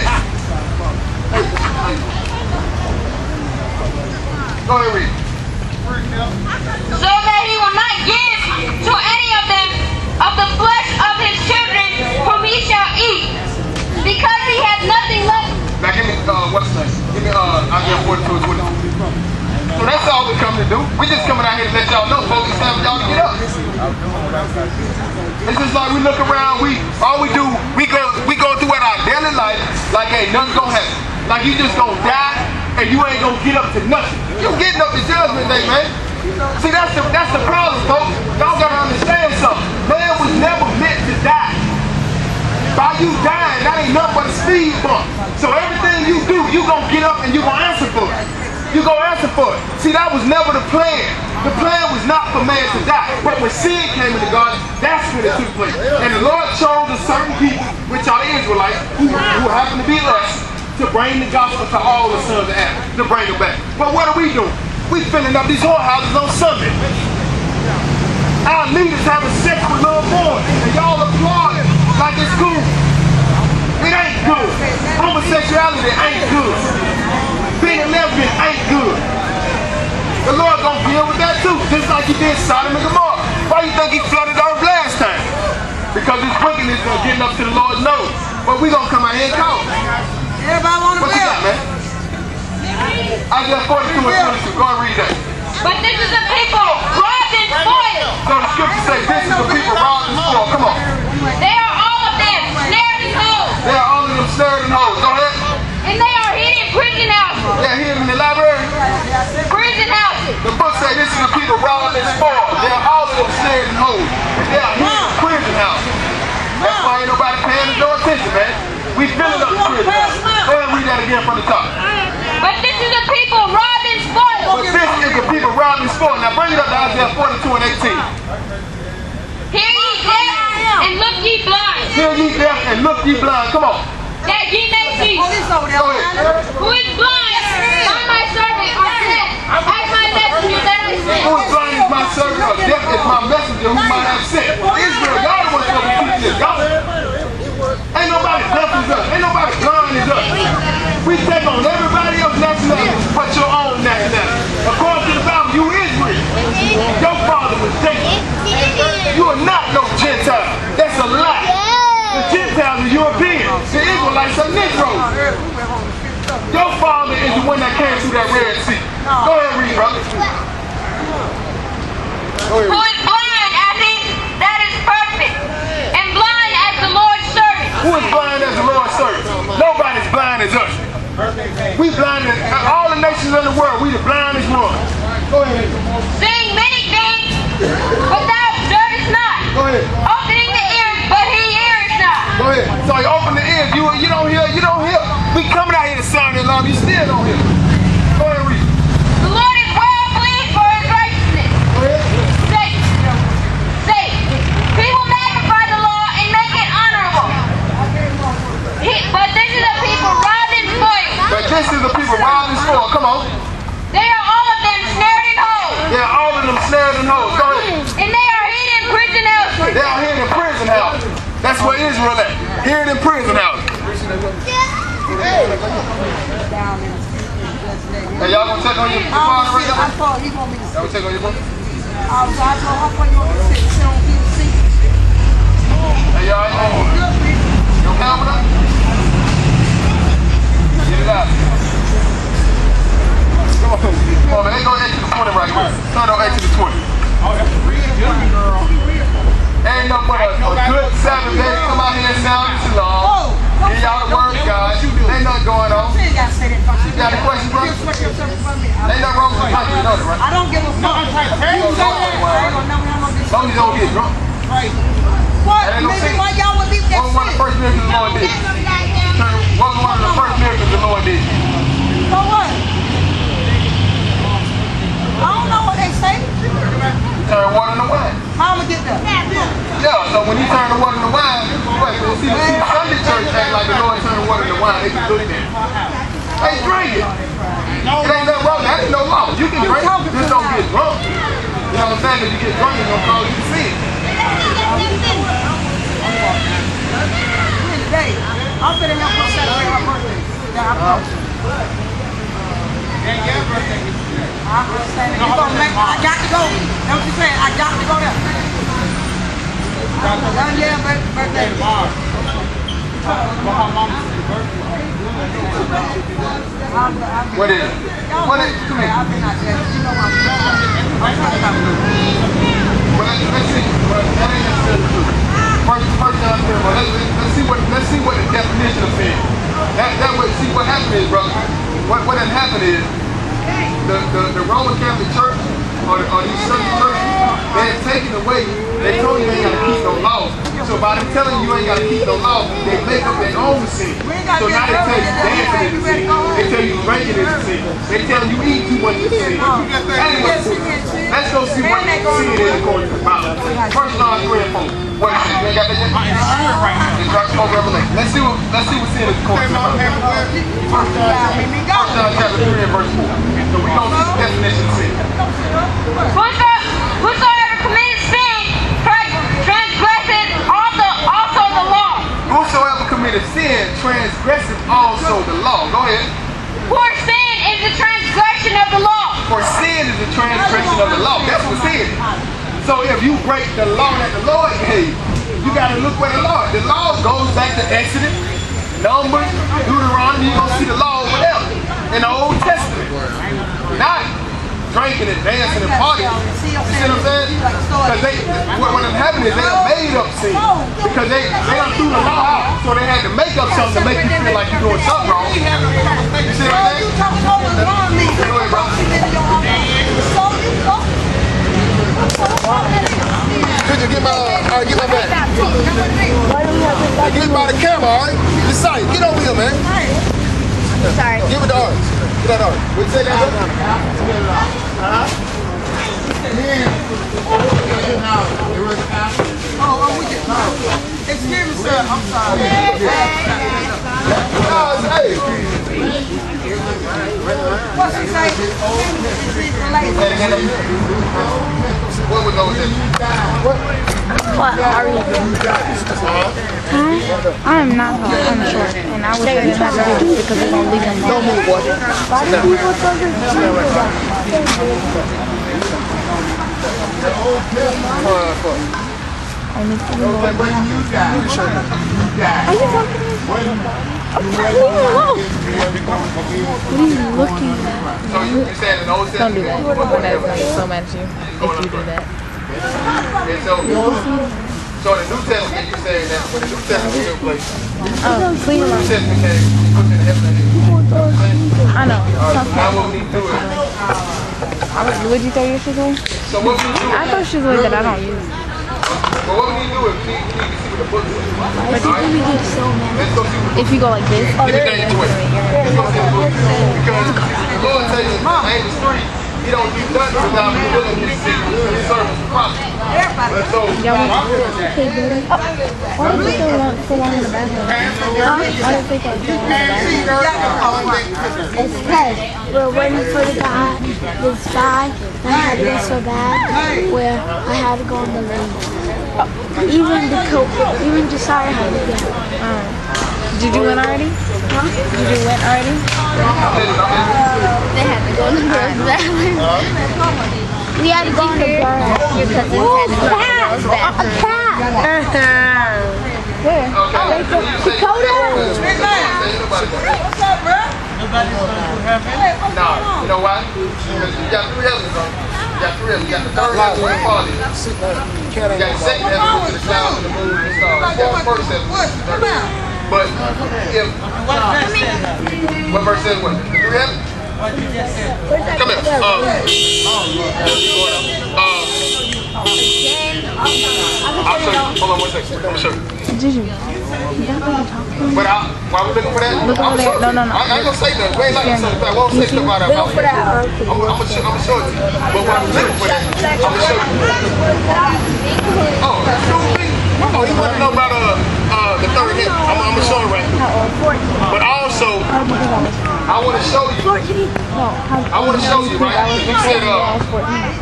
Go ahead, read. So that he will not give to any of them of the flesh of his children whom he shall eat, because he has nothing left. Now give me, what's the name? Give me, Isaiah 42 and 22. So that's all we come to do. We just coming out here to let y'all know, folks, it's time for y'all to get up. It's just like we look around, all we do, we go through our daily life like ain't nothing gonna happen. Like you just gonna die and you ain't gonna get up to nothing. You getting up to judgment day, man. See, that's the problem, folks. Y'all gotta understand something. Man was never meant to die. By you dying, that ain't nothing but a speed bump. So everything you do, you gonna get up and you gonna answer for it. You gonna answer for it. See, that was never the plan. The plan was not for man to die. But when sin came into God, that's when it took place. And the Lord chose a certain people, which are the Israelites, who happen to be us, to bring the gospel to all the sons of Adam, to bring them back. But what are we doing? We filling up these whorehouses on Sunday. Our leaders having sex with little boys, and y'all applaud it like it's good. It ain't good. Homosexuality ain't good. Being a lesbian ain't good. The Lord gonna deal with that too, just like he did Sodom and Gomorrah. Why you think he flooded earth last time? Because his wickedness is getting up to the Lord's nose. But we gonna come out here and call it. Everybody want to What you got, man? Isaiah 42 and 22. Go and read that. But this is a people robbed and spoiled. So the scripture says this is the people robbed and spoiled. Come on. They are all of them snared and hoes. They are all of them snared and hoes. Go ahead. And they are hid in prison houses. They're here in the library. Prison houses. The book says this is the people robbed and spoiled. They are all of them snared and hoes. And they are here in the prison houses. That's why ain't nobody paying no attention, man. We filling up the prison houses. Go ahead and read that again from the top. But this is a people robbed and spoiled. But this is the people robbed and spoiled. Now bring it up to Isaiah 42 and 18. Hear ye deaf and look ye blind. Hear ye deaf and look ye blind. Come on. That ye may see. Go ahead. Who is blind? By my servant or deaf, as my messenger that I sent. Who is blind is my servant, or deaf is my messenger whom I have sent. Israel, y'all the ones supposed to teach this gospel. Ain't nobody deaf as us. Ain't nobody blind as us. We take on everybody else's nationality but your own nationality. According to the Bible, you Israel. Your father was Jacob. You are not no Gentile. That's a lie. The Gentiles are Europeans. The Israelites are Negroes. Your father is the one that came through that Red Sea. Go ahead, read, brother. Who is blind as he that is perfect, and blind as the Lord's servant. Who is blind as the Lord's servant? Nobody's blind as us. We blind as all the nations in the world. We the blindest ones. Go ahead. Seeing many things, but thou observest not. Go ahead. Opening the ears, but he heareth not. Go ahead. So you open the ears. You don't hear. You don't hear. We coming out here to sound in love. You still don't hear. Go ahead, read. The Lord is well pleased for his righteousness. Go ahead. Say, he will magnify the law and make it honorable. But this is a people robbed and spoiled. But this is the people robbed and spoiled. Come on. They are all of them snared and holes. Yeah, all of them snared and holes. Go ahead. And they are hid in prison houses. They are hid in prison houses. That's where Israel at. Hid in prison houses. Hey, y'all gonna check on your father right now? I thought he want me to sit. Y'all gonna check on your brother? I told him, how far you want me to sit? Sit on his seat. Hey, y'all. You okay with that? Get it out. Come on, man. Let's go exit the 20 right here. Turn on exit the 20. Ain't nothing but a good Sabbath day to come out here and sound the shalom. Give y'all the word of God. Ain't nothing going on. You got a question, bro? Ain't nothing wrong with the country, you know that, right? I don't give a fuck. You say that, I ain't gonna never have no As long as you don't get drunk. Right. What? Maybe why y'all would leave that What was one of the first miracles the Lord did? What was one of the first miracles the Lord did? For what? I don't know what they say. Turn water into wine. How I'ma get that? Yeah, so when you turn the water into wine, what? See, the Sunday church act like the Lord turned the water into wine. They can do it there. Hey, drink it. It ain't nothing wrong. That ain't no law. You can drink it. Just don't get drunk. You know what I'm saying? Because you get drunk, it's gonna cause you to sin. Today, I'm finna help her celebrate her birthday. Yeah, I promise you. I got to go. That's what you saying. I got to go there. Yeah, birthday. What is it? What is it? Come here. I've been out there. You know I'm Well, let's see. That ain't necessarily true. First down here, but let's see what the definition of sin. That way, see what happened is, brother. What had happened is the Roman Catholic Church or these certain churches, they had taken away. They told you they ain't gotta keep no laws. So by them telling you ain't gotta keep no laws, they make up their own sin. So now they tell you dancing is a sin. They tell you drinking is a sin. They tell you eating too much is a sin. Anyway, let's go see what sin is according to the Bible. 1 John 3 and 4. What is it? You ain't got that yet? It's right before Revelation. Let's see what sin is according to the Bible. 1 John chapter 3 and verse 4. So we don't see the definition of sin. Whosoever commits sin transgresses also the law. Whosoever committed sin transgresseth also the law. Go ahead. For sin is the transgression of the law. For sin is the transgression of the law. That's what sin is. So if you break the law that the Lord gave, you got to look where the law goes back to Exodus, Numbers, Deuteronomy. You're going to see the law over there in the Old Testament. Not drinking and dancing and partying. You see what I'm saying? Because what happened is they done made up sin. Because they done threw the law out. So they had to make up something to make you feel like you're doing something wrong. You see what I'm saying? Go ahead, bro. Could you get my back? Get by the camera, all right? This side. Get over here, man. Sorry. Give it the arms. Get that arm. What you say that? Excuse me, sir. I'm sorry. Hey. What's he say? What was those in? What are you doing? I am not unsure, and I would say that that's good because it's gonna leave them alone. Don't move, boy. Only for the Lord. What are you looking at? So you saying in the Old Don't do that. Testament? That's gonna be so mad at you if you do that. And so in the New Testament, you saying that when the New Testament is in place, Oh, leave the him New alone. Testament came, he put in heaven and hell. I know. Now what we need to do is, Would you throw your shoes away? so what we need to do I throw shoes away that I don't use. well, what we need to do is we need to see what the book says. But you can get so mad. Let's go see what the book If you go like this, says. Give me that either way. Let's go see what the book says. Because the Lord tells you in Amos 3, he don't do nothing without fulfilling his service and prophecy. So, hey, baby. Why do you think so long in the bathroom? Why do you think so long in the bathroom? It's because we're waiting for the guy, this guy, that had to go so bad, where I had to go on the lane. Even Josiah had to go. Did you win already? Huh? Did you win already? They had to go to the girls' bathroom. We had to go in the bar. Your cousins had to go to the girls' bathroom. A cat! Where? Dakota! What's up, bro? no, you know why? Because you got 3 heavens, bro. You got 3 heavens. You got the third heaven where the Father is. You got the second heaven, which is the clouds and the moon and the stars. You got the first heaven, which is the third. But if what verse says what? The 3 heavens? Come here. I'll show you. Hold on 1 second. I'm gonna show you. Did you? But why we looking for that? Look over there. No. I ain't gonna say that. We ain't like to say that. We won't say stuff out of our mouth. I'm gonna show it to you. But when I'm looking for that, I'm gonna show you. Oh, that's cool thing. Oh, you want to know about the third heaven? I'm gonna show it right here. But also, I want to show you. I want to show you, right? You said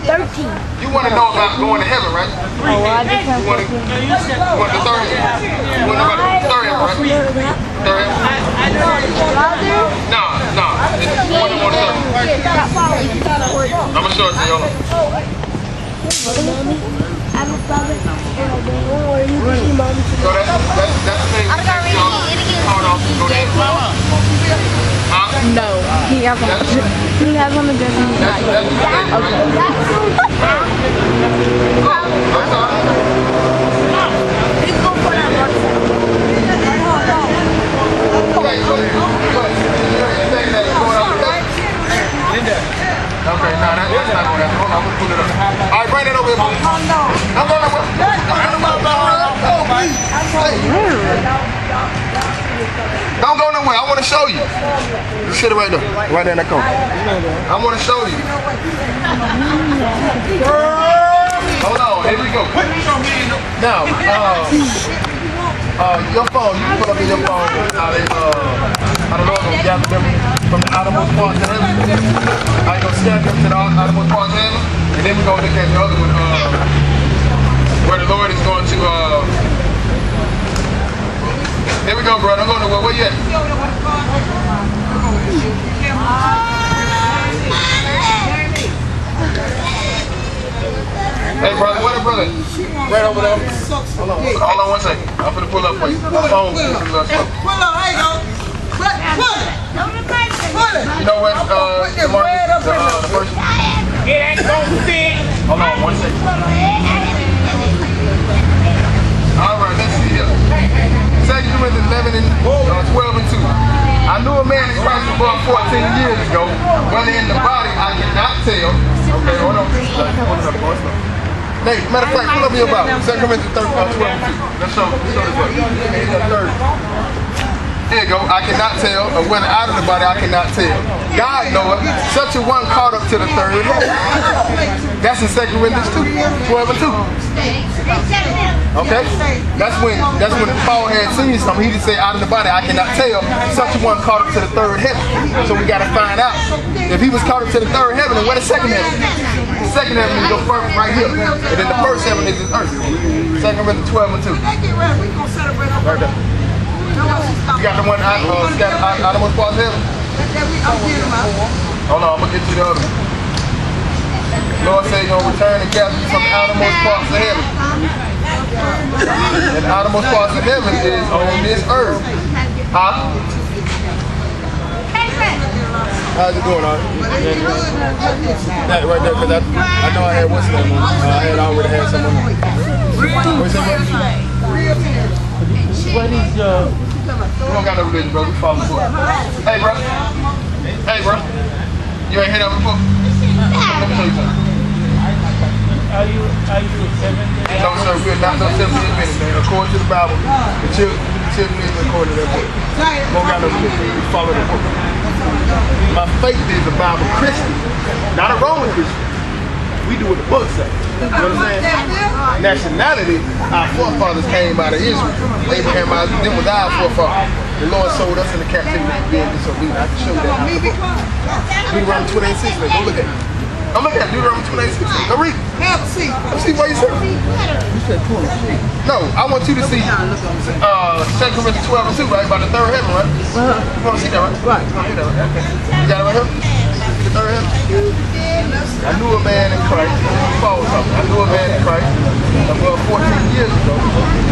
13. you want to know about going to heaven, right? Oh, well, I just You want the third heaven? You want to know about the third heaven, right? Third heaven? No. It's one of the third. I'm gonna show it to you. Hold on. I have a brother and a brother. You can see mommy. So that's the thing. Hold on. Go there. Huh? No. He has on the dress and he's not yet. He's going for that motorcycle. Okay, no, that's not going to happen. Hold on, I'm going to pull it up. All right, bring it over here. I'm going over. Don't go nowhere. I want to show you. You sit right there. Right there in that corner. I want to show you. Hold on. Here we go. Now, your phone, you can put up in your phone how the Lord will gather them from the outermost parts of heaven. I go scatter them to the outermost parts of heaven. And then we're going to look at the other one where the Lord is going to... Here we go, brother. I'm going to where you at? Hey, brother, where the brother? Right over there. Hold on 1 second. I'm going to pull up for you. My phone is a little slow. Pull up, there you go. Pull it. You know what, the person? It ain't gonna fit. Hold on 1 second. All right, let's see here. 2 Corinthians 11 and 12 and 2. I knew a man in Christ above 14 years ago, whether in the body I cannot tell. Okay, hold on. Nate, matter of fact, pull up your Bible. 2 Corinthians 12 and 2. Let's show this one. There you go. I cannot tell, or whether out of the body I cannot tell. God knoweth, such a one caught up to the third heaven. That's in 2 Corinthians 12 and 2. Okay? That's when Paul had seen something. He just said, out of the body I cannot tell, such a one caught up to the third heaven. So we got to find out. If he was caught up to the third heaven, then where the second heaven? The second heaven is your first right here. And then the first heaven is this earth. 2 Corinthians 12 and 2. Right there. You got the one outermost parts of heaven? Hold on, I'm going to get you the other. Lord said you're going to return the captive from the outermost parts of heaven. And the outermost parts of heaven is on this earth. Huh? How's it going, Artie? That right there, because I know I had what's that one. I had already had someone. What's that one? What is your... We don't got no religion, bro. We follow the book. Hey, bro. Hey, bro. You ain't heard of it before? Let me show you something. Are you Seventh-day No, sir. We're not no Seventh-day Adventist, man. According to the Bible, the children is according to that book. We don't got no religion. We follow the book. My faith is a Bible Christian, not a Roman Christian. We do what the book says. You know what I'm saying? Nationality, our forefathers came out of Israel. Abraham, them was our forefathers. The Lord sold us into captivity for being disobedient. I can show you that. Deuteronomy 28:6. Go look at it. Go look at it. Deuteronomy 28:6. Go read it. Let's see what you said. No, I want you to see 2 Corinthians 12:2, right? About the third heaven, right? You want to see that, right? Right. Okay. You got it right here? See the third heaven? I knew a man in Christ. I knew a man in Christ about 14 years ago.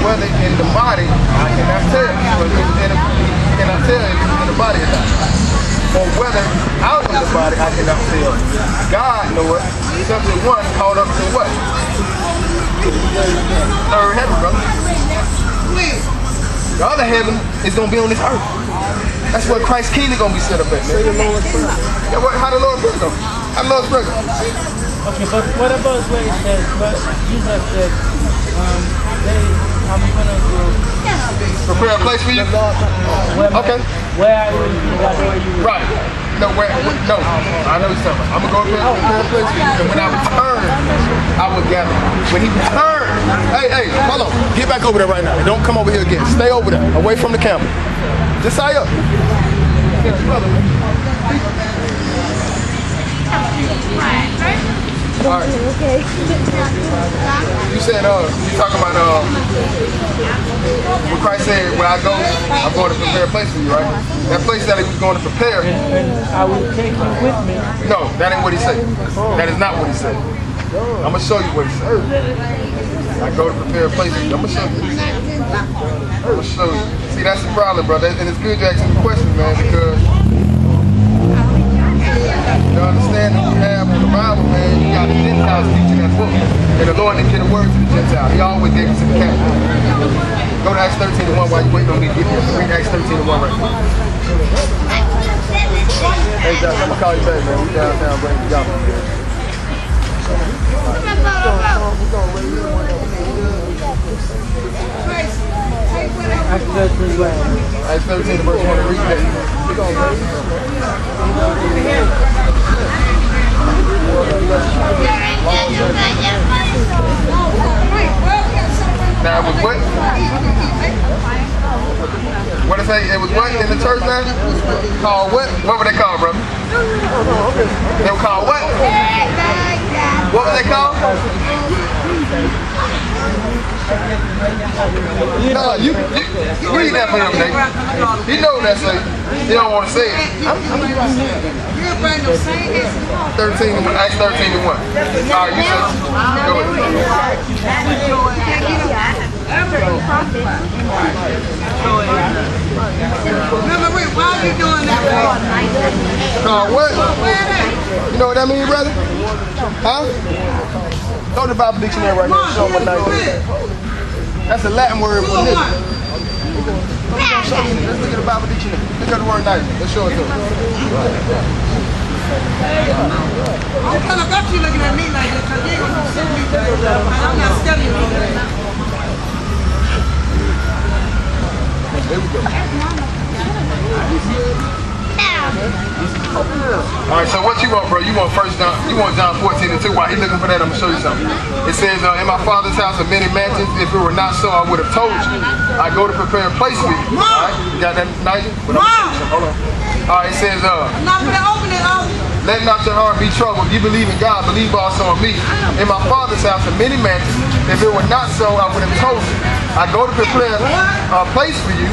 Whether in the body, I cannot tell. Cannot tell if it's in the body or not. Or whether out of the body, I cannot tell. God knoweth. Simply one called up to what? Third heaven, brother. The other heaven is going to be on this earth. That's where Christ's kingdom is going to be set up at. Say the Lord's Prayer. Yeah, how the Lord's Prayer go? How the Lord's Prayer go? Okay, but what about where it says, but Jesus said, I'm going to go. Prepare a place for you? Okay. Where are you? Right. No, no, I know what you're talking about. I'm going to go prepare a place for you. And when I return, I will gather. When he returns, hey, hold on. Get back over there right now. Don't come over here again. Stay over there, away from the camera. Just high up. All right. Okay. You said, you talking about when Christ said, where I go, I'm going to prepare a place for you, right? That place that he was going to prepare. And I will take you with me. No, that ain't what he said. That is not what he said. I'm going to show you what he said. I go to prepare a place for you. I'm going to show you. I'm going to show you. See, that's the problem, brother. And it's good to ask me questions, man, because the understanding you have in the Bible, man, you got the Gentiles teaching that book. And the Lord didn't get a word to the Gentiles. He always gave it to the captain. Go to Acts 13:1 while you waiting on me to get here. Read Acts 13:1 right now. Hey, Josh, I'm going to call you back, man. We downtown bringing you out. Acts 13, verse 1, read that. Now it was what? What did it say? It was what in the church now? Called what? What were they called, brother? They were called what? What were they called? No, you read that for him, Nate. He knows that say. He don't want to say it. 13, Acts 13:1. All right, you said. Go ahead. Why are you doing that? What? You know what that means, brother? Huh? Throw the Bible dictionary right here. Show them what night is. That's a Latin word for nigga. Let's look at the Bible dictionary. Look at the word night. Let's show it to them. I kind of got you looking at me like this because you ain't going to send me to I'm not studying you. There we go. Alright, so what you want, bro? You want John 14:2. While he looking for that, I'm gonna show you something. It says, in my Father's house are many mansions. If it were not so, I would have told you. I go to prepare a place for you. Alright, you got that, Nigel? But I'm gonna show you something. Hold on. Alright, it says, I'm not gonna open it up. Let not your heart be troubled. You believe in God, believe also in me. In my Father's house are many mansions. If it were not so, I would have told you. I go to prepare a place for you.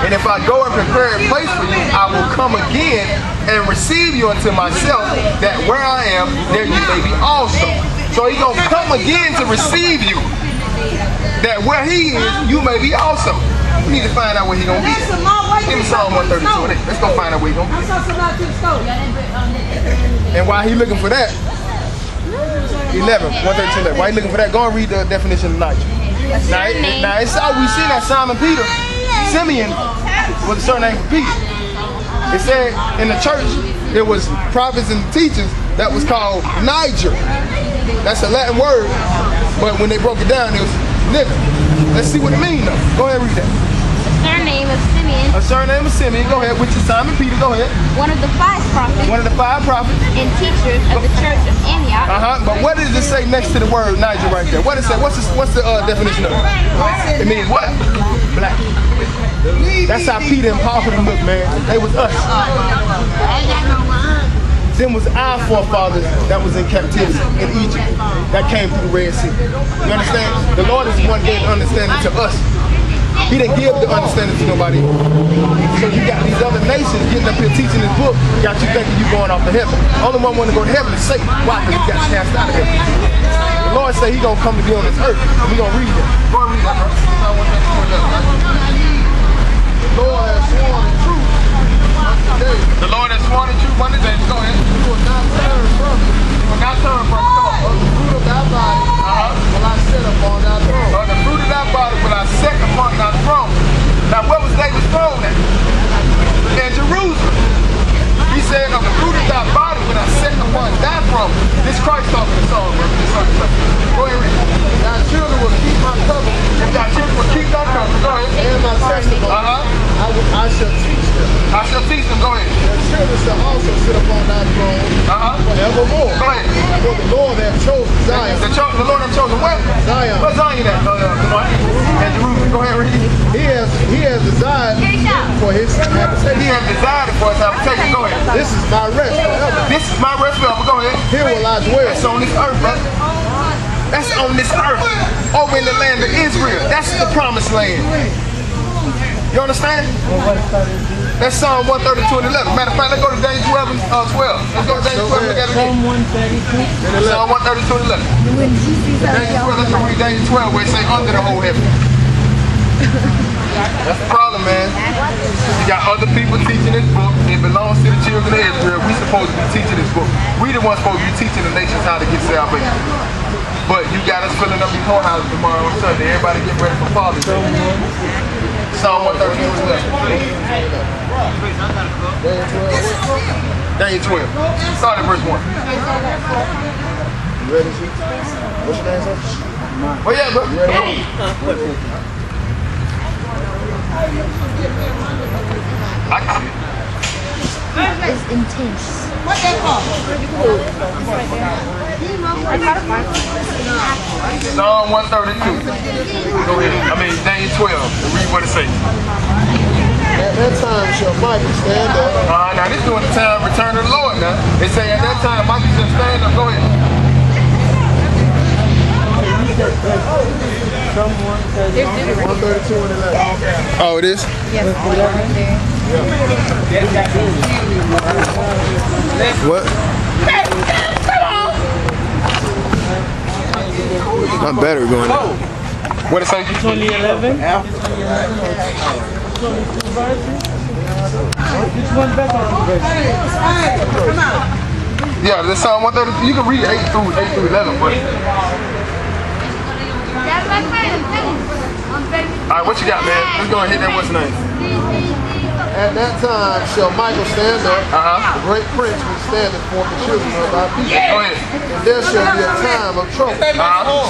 And if I go and prepare a place for you, I will come again and receive you unto myself, that where I am, there you may be also. So he's going to come again to receive you, that where he is, you may be also. We need to find out where he gonna be. Give me Psalm 132. Let's go find out where he gonna be. And while he looking for that, 132. While he looking for that, go and read the definition of Elijah. Now it's all we see that Simon Peter, Simeon was a surname for Peter. It said in the church there was prophets and teachers that was called Niger. That's a Latin word, but when they broke it down, it was living. Let's see what it means though. Go ahead and read that. Surname of Simeon. A surname of Simeon. Go ahead, which is Simon Peter. Go ahead. One of the 5 prophets. One of the 5 prophets. And teachers of the church of Antioch. But what does it say next to the word Niger right there? What does it say? What's the definition of it? It means what? Black. That's how Peter and Paul look, man. They was us. Them was our forefathers that was in captivity in Egypt. That came through the Red Sea. You understand? The Lord is the one gave understanding to us. He didn't give the understanding to nobody. So you got these other nations getting up here teaching this book, got you thinking you going off to heaven. Only one want to go to heaven is Satan. Why? Because he got cast out of heaven. The Lord said he gonna come to be on this earth. We gonna read that. Go and read that, bro. The Lord has sworn in truth. The Lord has sworn in truth one day. Go ahead. You will not turn from it. You will not turn from it. Come on. Of the fruit of thy body will I set upon thy throne. Of the fruit of thy body will I set upon thy throne. Now where was David's throne at? In Jerusalem. He said, of the fruit of thy body will I set upon thy throne. This Christ talking the song, bro. Go ahead and read. Thy children will keep my covenant. If thy children will keep thy covenant. Go ahead. And my testimony. I shall teach them. I shall teach them. Go ahead. Their children shall also sit upon thy throne forevermore. Go ahead. For the Lord hath chosen Zion. The Lord hath chosen what? Zion. Where's Zion at? And Jerusalem. Go ahead and read. He has desired for his habitation. He has desired for his habitation. Go ahead. This is my rest forever. This is my rest forever. Go ahead. Here will I dwell. That's on this earth, brother. That's on this earth. Over in the land of Israel. That's the promised land. You understand? That's Psalm 132 and 11. Matter of fact, let's go to Daniel 12 and 12. Let's go to Daniel 12 and look at it again. Psalm 132 and 11. Daniel 12, let's go read Daniel 12 where it say under the whole heaven. That's the problem, man. You got other people teaching this book. It belongs to the children of Israel. We supposed to be teaching this book. We the ones supposed to be teaching the nations how to get salvation. But you got us filling up these whorehouses tomorrow on Sunday. Everybody get ready for Father's Day. Psalm 132 and 11. Daniel 12. Start at verse 1. You ready, Chief? What's your name, sir? Oh, yeah, bro. You ready? I can see it. It's intense. What that for? Psalm 132. Go ahead. I mean, Daniel 12. Read what it says. At that time shall Michael stand up. Now this doing the time return of the Lord now. They say at that time Michael shall stand up. Go ahead. 132 and 11. Oh, it is? Yes. What? My battery going out. What it say? 2011. Which one better? Yeah, this Psalm 130. You can read 8 through 11, but. Alright, what you got, man? Let's go and hit that. What's the name? At that time shall Michael stand up, the great prince which standeth for the children of thy people. Go ahead. And there shall be a time of trouble,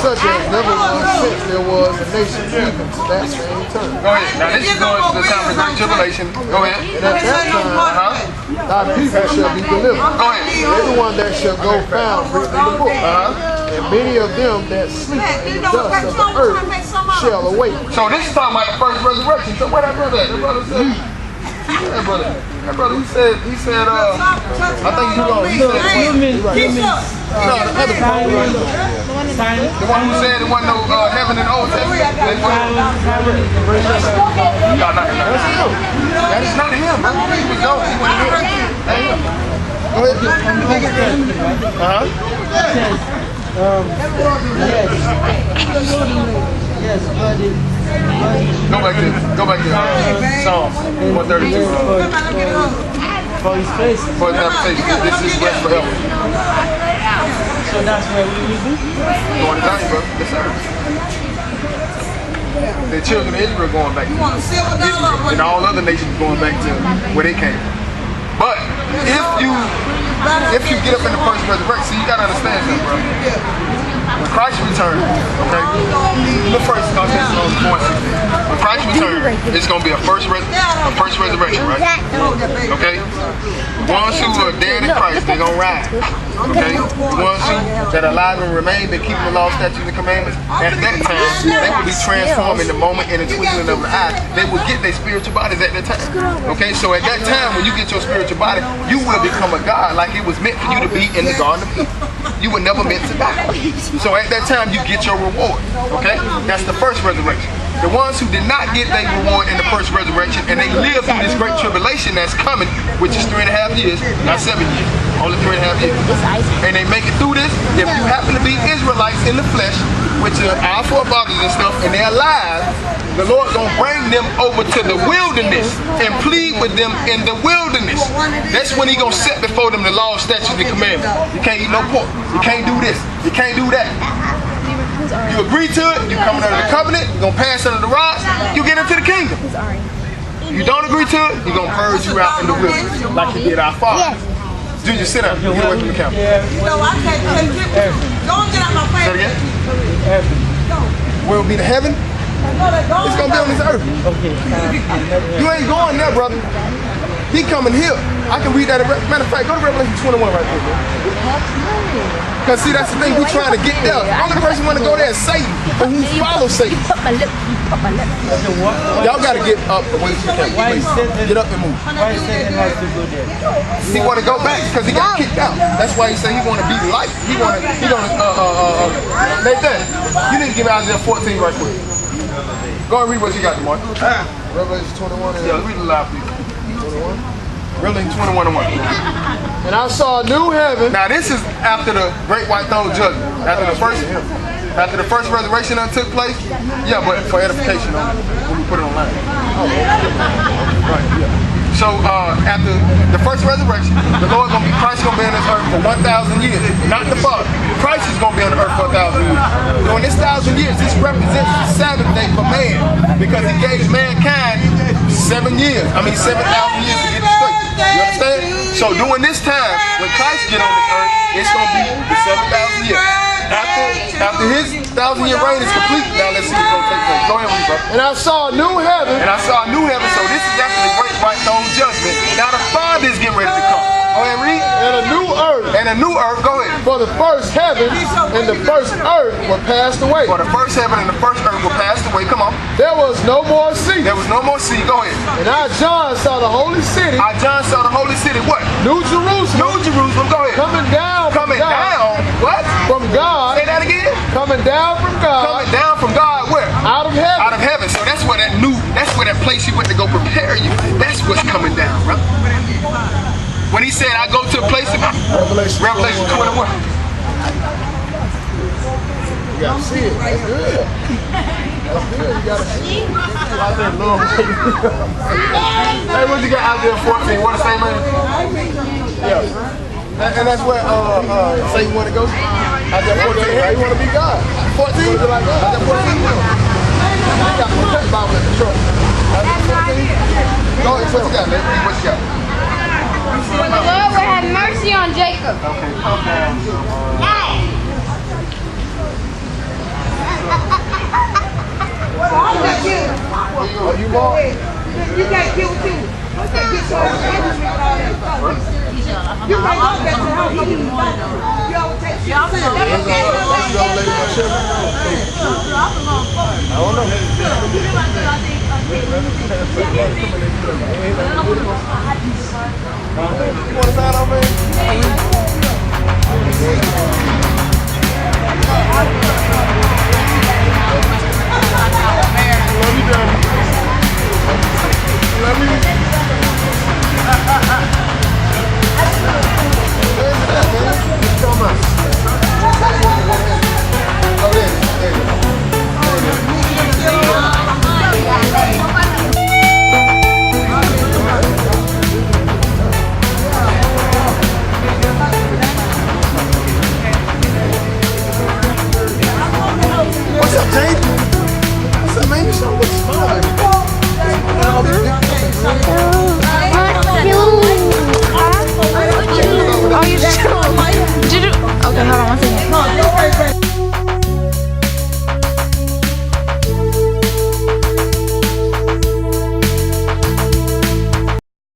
such as never was since there was a nation even to that same time. Go ahead. Now this is going to the time of great tribulation. Go ahead. And at that time, thy people shall be delivered. Go ahead. Everyone that shall go found written in the book. And many of them that sleep in the dust of the earth shall awake. So this is talking about the first resurrection. So where that brother at? That brother said, that brother, he said, I think you know, he said, no, the other brother, the one who said there wasn't no heaven in the Old Testament. That's not him. He was going. He wasn't here. Go ahead. Yes, but Go back there. Go back there. Psalms 132. For his face. For his habitation. This is rest forever. So that's where we will be? Going to Zion, bro. Yes, sir. The children of Israel going back to Israel. And all other nations going back to where they came. But if you get up in the first resurrection, see, you gotta understand something, bro. When Christ returns, okay, the first context on the point. When Christ returns, it's gonna be a first resurrection, right? Okay? The ones who are dead in Christ, they're gonna rise. Okay? The ones who that are alive and remain, they keep the law, statutes, and commandments. At that time, they will be transformed in the moment, in the twinkling of an eye. They will get their spiritual bodies at that time. Okay? So at that time, when you get your spiritual body, you will become a God like it was meant for you to be in the Garden of Eden. You were never meant to die. So at that time, you get your reward. Okay? That's the first resurrection. The ones who did not get their reward in the first resurrection and they live through this great tribulation that's coming, which is 3.5 years, not 7 years, only 3.5 years. And they make it through this. If you happen to be Israelites in the flesh, which are our forefathers and stuff, and they're alive, the Lord gonna bring them over to the wilderness and plead with them in the wilderness. That's when He gonna set before them the law, statutes, and commandments. You can't eat no pork. You can't do this. You can't do that. You agree to it, you coming under the covenant, you're going to pass under the rods, you get into the kingdom. You don't agree to it, He's going to purge you out in the wilderness, like He did our father. Junior, sit down. Get away from the camera. You know, I can't don't get out my face. Say it again? Where will be the heaven? It's going to be on this earth. You ain't going there, brother. He coming here. I can read that. Matter of fact, go to Revelation 21 right there, bro. Because see, that's the thing, we trying to get there. The only person want to go there is Satan, but who follows Satan. Y'all got to get up away from the camera. Get up and move. Why Satan has to go there? He want to go back because he got kicked out. That's why he said he want to be light. He want to, Nathan, you need to give me Isaiah 14 right quick. Go and read what you got, Mark. Revelation 21. Yeah, read it loud, please. 21. Revelation 21:1. And I saw a new heaven. Now this is after the great white throne judgment. After the first resurrection that took place. Yeah, but for edification when we put it online. Right, yeah. So after the first resurrection, the Lord Christ gonna be on this earth for 1,000 years. Not the Father. Christ is gonna be on the earth for 1,000 years. So in this 1,000 years, this represents the Sabbath day for man, because He gave mankind 7 years. I mean 7,000 years to get it straight. You understand? So during this time, when Christ get on this earth, it's gonna be the 7,000 years. After His 1,000-year reign is complete, now let's see what's gonna take place. Go ahead, read, brother. And I saw a new heaven. So this is after the great white throne judgment. Now the Father is getting ready to come. Go ahead, read. And a new earth. Go ahead. For the first heaven and the first earth were passed away. For the first heaven and the first earth were passed away. Come on. There was no more sea. Go ahead. And I, John, saw the holy city. What? New Jerusalem. Go ahead. Coming down. What? From God. Say that again. Coming down from God. Where? Out of heaven. So that's where that place He went to go prepare you. That's what's coming down, brother. When He said, I go to a place in Revelation 21. You gotta see it. That's good. You gotta see it. Hey, what you got out there 14? What the same man? Yeah. And that's where say you want to go? Out there 14, right? You want to be God. 14? Like God. Out there 14? You got the Bible in the truck. Out there 14? Go ahead, what you got, man? What you got? For the Lord will have mercy on Jacob. Oh, you bought? You got killed too. You might not get to help you. You always take you. I don't know. You want to sign off, man? Love you, Daddy.